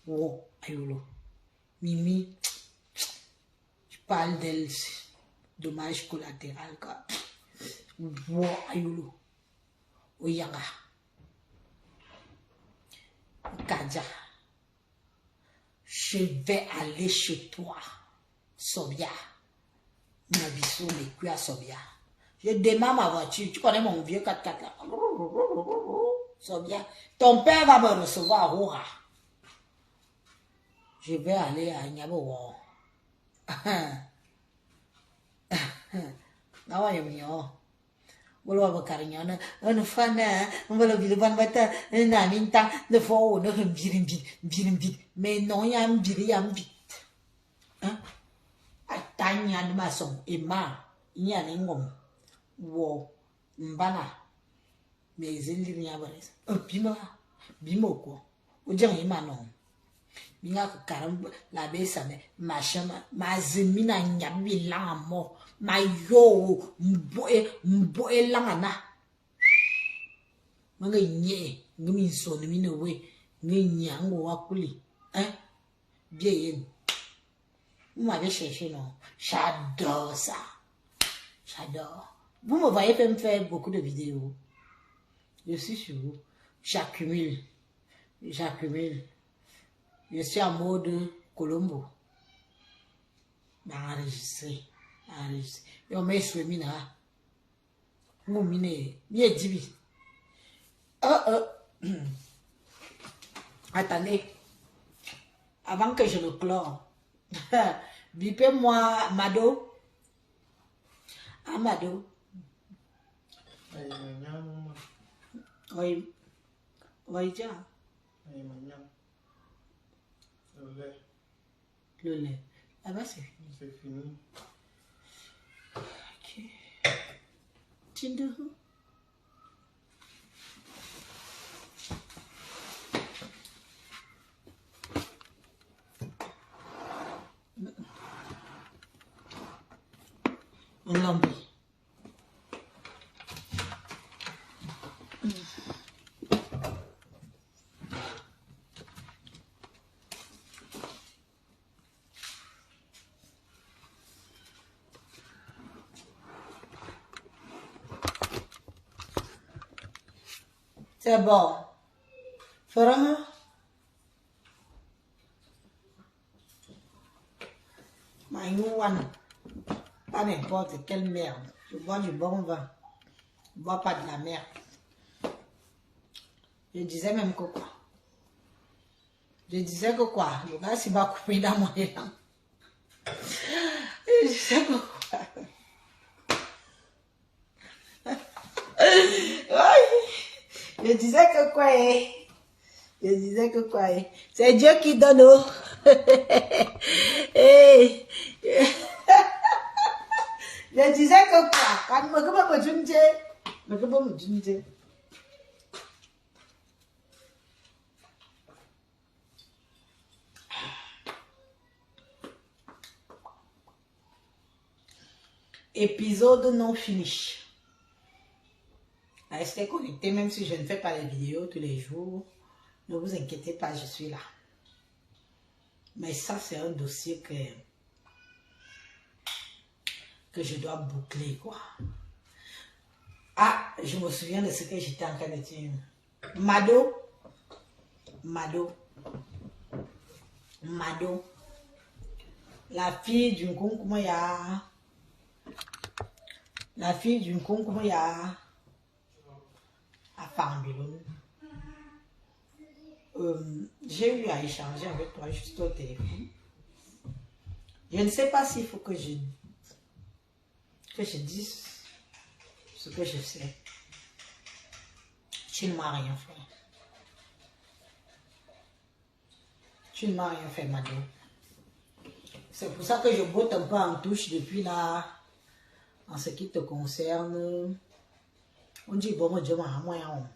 Oh, ayolo. Mimi. Je parle d'elle. Dommage collatéral. Oh, ayolo. Oyanga. Kadja. Je vais aller chez toi. Sobia. Nabiso, mais quoi, Sobia? Je démarre ma voiture. Tu connais mon vieux 4x4 là. Sobia. Ton père va me recevoir à Roura. Je vais aller à Nyabo. Non, il y a mignon. Voilà, vous carignon. On fan, on va le vivre, on va être un aminta, le faux, on a un birimbi. Mais non, il y a un vite. Hein? Tanya de maçon et ma yaningom wo mbana mais il n'y a pas bimo quoi au dire imano binga karam la besa me machin ma zemina nyabi la mo ma yo mboe langana manga nye ngimi so ni mine we nyango wakuli hein bien. Vous m'avez cherché, non? J'adore ça. J'adore. Vous me voyez me faire beaucoup de vidéos. Je suis sur vous. J'accumule. J'accumule. Je suis en mode Colombo. Enregistré. Enregistré. Et on met sur le mina. Mon mine. Bien dit. Attendez. Avant que je le clore. Bipez-moi, Mado. Ah, Mado. Oui. Oui, tiens. Le lait. Ah bah c'est fini. C'est fini. Ok. Tinder. Lambi. C'est bon. Ferme. My new one. Pas n'importe quelle merde. Je bois du bon vin. Je bois pas de la merde. Je disais même que quoi. Je disais que quoi. Le gars s'il va couper dans mon élan. Je disais que quoi. Je disais que quoi. Je disais que quoi. C'est Dieu qui donne. Hey. Je disais que quoi? Quand je me dis, Épisode non fini. Restez connectés, même si je ne fais pas les vidéos tous les jours. Ne vous inquiétez pas, je suis là. Mais ça, c'est un dossier que je dois boucler, quoi. Ah, je me souviens de ce que j'étais en train de dire. Mado. La fille d'une Kunkumoya. La fille d'une Kunkumoya. À Fambulon. J'ai eu à échanger avec toi juste au téléphone. Je ne sais pas s'il faut que je dise ce que je sais. Tu ne m'as rien fait. Tu ne m'as rien fait, Mado. C'est pour ça que je botte un peu en touche depuis là. En ce qui te concerne. On dit bon, moi, je m'en moyen.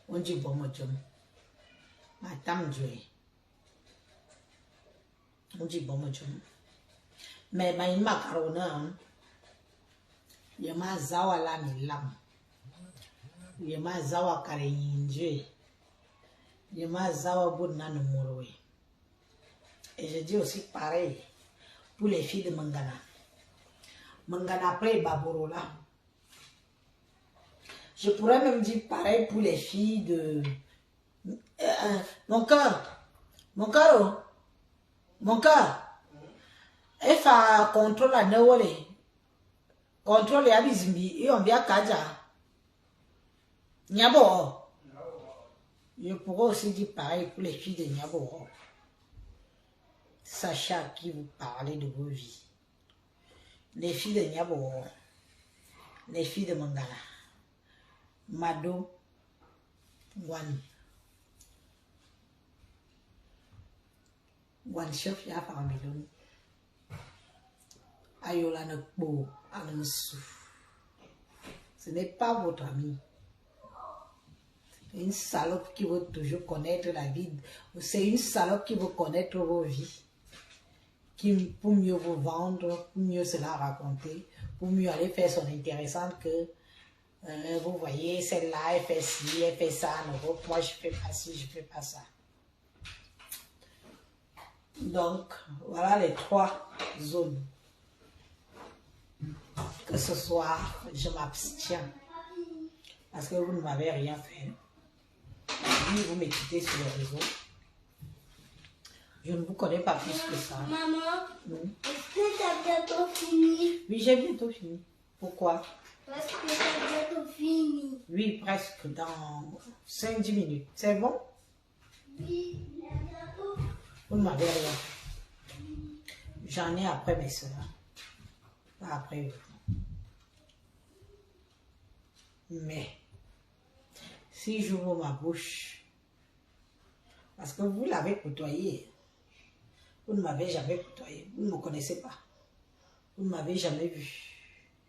On dit bon, moi, je m'attends, on dit bon, moi, je mais ma macarona. Yema zawa la milam. Yema zawa karenyinje. Yema zawa boudna numorowe. Et je dis aussi pareil pour les filles de Mangana. Mangana après Baborola. Je pourrais même dire pareil pour les filles de... mon cœur. Et fa contrôle à Newole. Contrôle à Bizimbi. Et on vient Kaja. Nyabo. Je pourrais aussi dire pareil pour les filles de Nyabo. Sacha qui vous parlez de vos vies. Les filles de Nyabo. Les filles de Mangala. Mado. One chef ya Fambulon. Ayola ne po Anansu. Ce n'est pas votre ami. Une salope qui veut toujours connaître la vie. C'est une salope qui veut connaître vos vies. Qui, pour mieux vous vendre, pour mieux se la raconter, pour mieux aller faire son intéressante que vous voyez, celle-là, elle fait ci, elle fait ça. Non, moi, je fais pas ci, je fais pas ça. Donc, voilà les 3 zones. Que ce soit, je m'abstiens. Parce que vous ne m'avez rien fait. Oui, vous m'écoutez sur les réseaux. Je ne vous connais pas plus que ça. Maman, est-ce que tu as bientôt fini? Oui, j'ai bientôt fini. Pourquoi? Parce que tu as bientôt fini. Oui, presque dans 5-10 minutes. C'est bon? Oui, bientôt. Vous ne m'avez rien fait. J'en ai après mes soeurs. Pas après eux. Mais, si j'ouvre ma bouche, parce que vous l'avez côtoyé, vous ne m'avez jamais côtoyé, vous ne me connaissez pas, vous ne m'avez jamais vu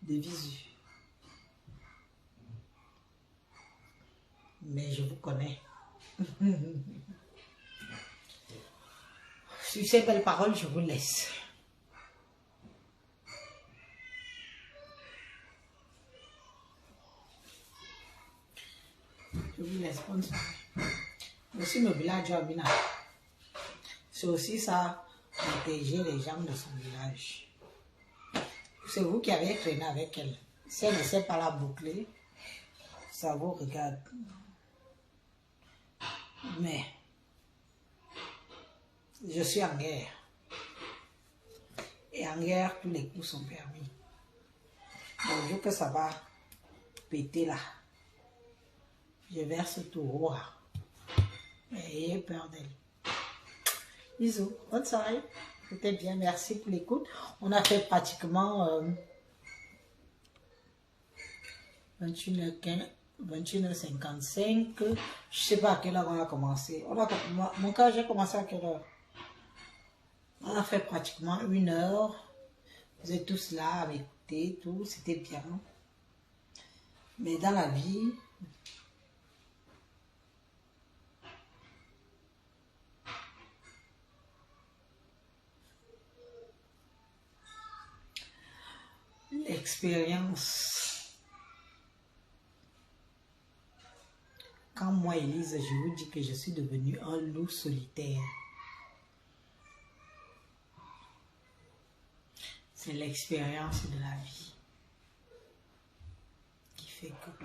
de visu. Mais je vous connais. Sur ces belles paroles, je vous laisse. Je vous laisse. Bonne soirée. Aussi, le village Abina. C'est aussi ça, protéger les gens de son village. C'est vous qui avez traîné avec elle. Si elle ne sait pas la boucler, ça vous regarde. Mais, je suis en guerre. Et en guerre, tous les coups sont permis. Donc, vu que ça va péter là, je verse tout au roi. Mais ayez peur d'elle. Bisous, bonne soirée. C'était bien, merci pour l'écoute. On a fait pratiquement 21h15, 21h55. Je ne sais pas à quelle heure on a commencé. Mon cas, j'ai commencé à quelle heure? On a fait pratiquement 1 heure. Vous êtes tous là à m'écouter, tout. C'était bien. Mais dans la vie, L'expérience. Quand moi, Élise, je vous dis que je suis devenue un loup solitaire, c'est l'expérience de la vie qui fait que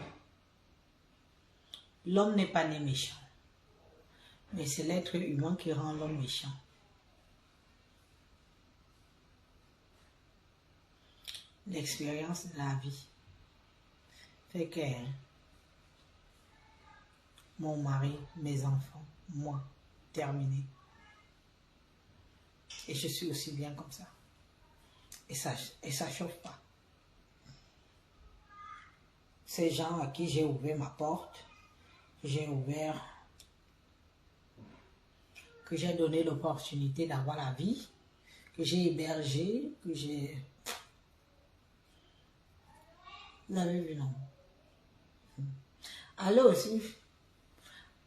l'homme n'est pas né méchant, mais c'est l'être humain qui rend l'homme méchant. L'expérience de la vie fait que mon mari, mes enfants, moi, terminé. Et je suis aussi bien comme ça. Et ça chauffe pas. Ces gens à qui j'ai ouvert ma porte, que j'ai donné l'opportunité d'avoir la vie, que j'ai hébergé, que j'ai... Vous avez vu, non? Alors aussi,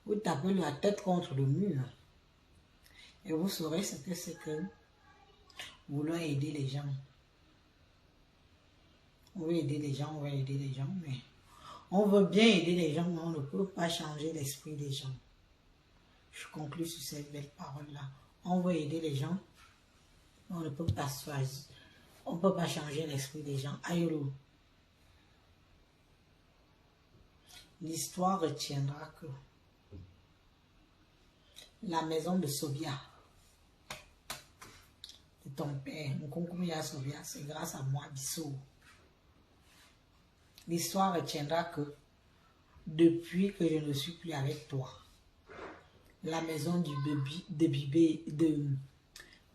vous tapez la tête contre le mur et vous saurez ce que c'est que vouloir aider les gens. On veut aider les gens, mais on veut bien aider les gens, mais on ne peut pas changer l'esprit des gens. Je conclue sur cette belle parole-là. On veut aider les gens, mais on ne peut pas choisir. On ne peut pas changer l'esprit des gens. Aïe-le. L'histoire retiendra que la maison de Sobia, de ton père, Nkunkumia Sobia, c'est grâce à moi, Bissou. L'histoire retiendra que depuis que je ne suis plus avec toi, la maison de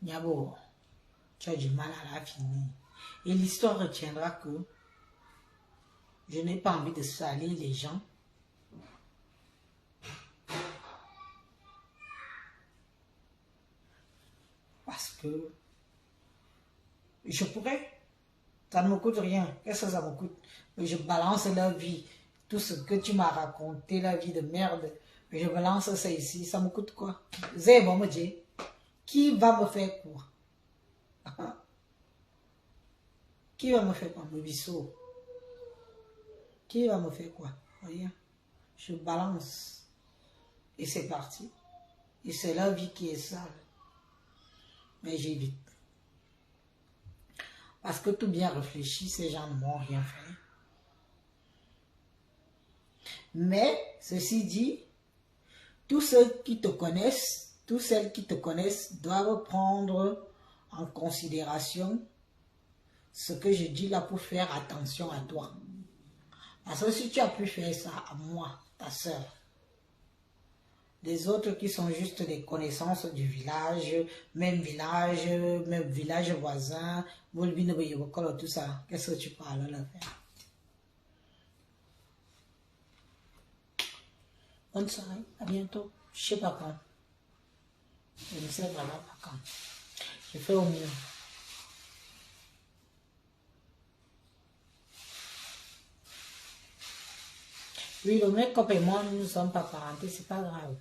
Niabo, tu as du mal à la finir. Et l'histoire retiendra que je n'ai pas envie de salir les gens. Parce que je pourrais, ça ne me coûte rien. Qu'est-ce que ça me coûte? Mais je balance leur vie, tout ce que tu m'as raconté, la vie de merde, je balance ça ici, ça me coûte quoi? Zé, bon, me dit, qui va me faire quoi? Qui va me faire quoi? Me biseau. Qui va me faire quoi? Rien. Je balance. Et c'est parti. Et c'est la vie qui est sale. Mais j'évite. Parce que tout bien réfléchi, ces gens ne m'ont rien fait. Mais, ceci dit, tous ceux qui te connaissent, tous celles qui te connaissent doivent prendre en considération ce que je dis là pour faire attention à toi. Parce que si tu as pu faire ça à moi, ta soeur, les autres qui sont juste des connaissances du village, même village voisin, tout ça, qu'est-ce que tu parles là faire? Bonne soirée, à bientôt. Je sais pas quand. Je ne sais vraiment pas quand. Je fais au mieux. Oui, le make-up et moi, nous ne sommes pas parentés, c'est pas grave.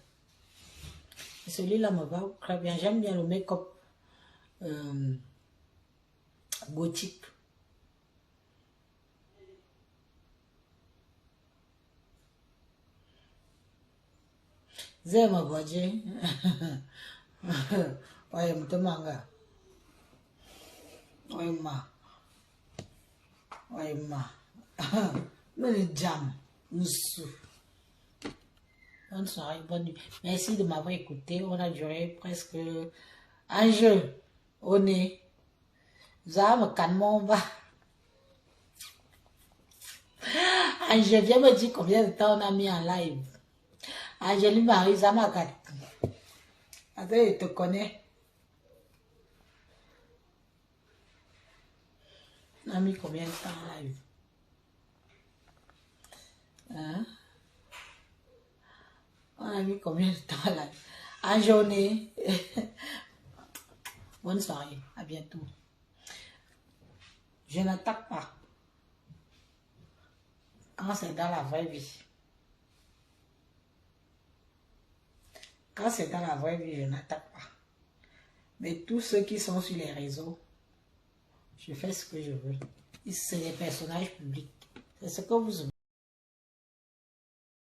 Celui-là me va très bien. J'aime bien le make-up gothique. Zema Bodje. Oye, mtemanga. Oye, ma. Oye, ma. Le jam. Nous. Bonne soirée, bonne nuit. Merci de m'avoir écouté. On a duré presque un jeu. On est. Zama Kanmomba. Je viens me dire combien de temps on a mis en live. Angélie Marie Zamakat. Attends, il te connaît. On a mis combien de temps en live? Hein? On a mis combien de temps en live? En journée. Bonne soirée. À bientôt. Je n'attaque pas. Quand c'est dans la vraie vie. Quand c'est dans la vraie vie, je n'attaque pas. Mais tous ceux qui sont sur les réseaux, je fais ce que je veux. C'est des personnages publics. C'est ce que vous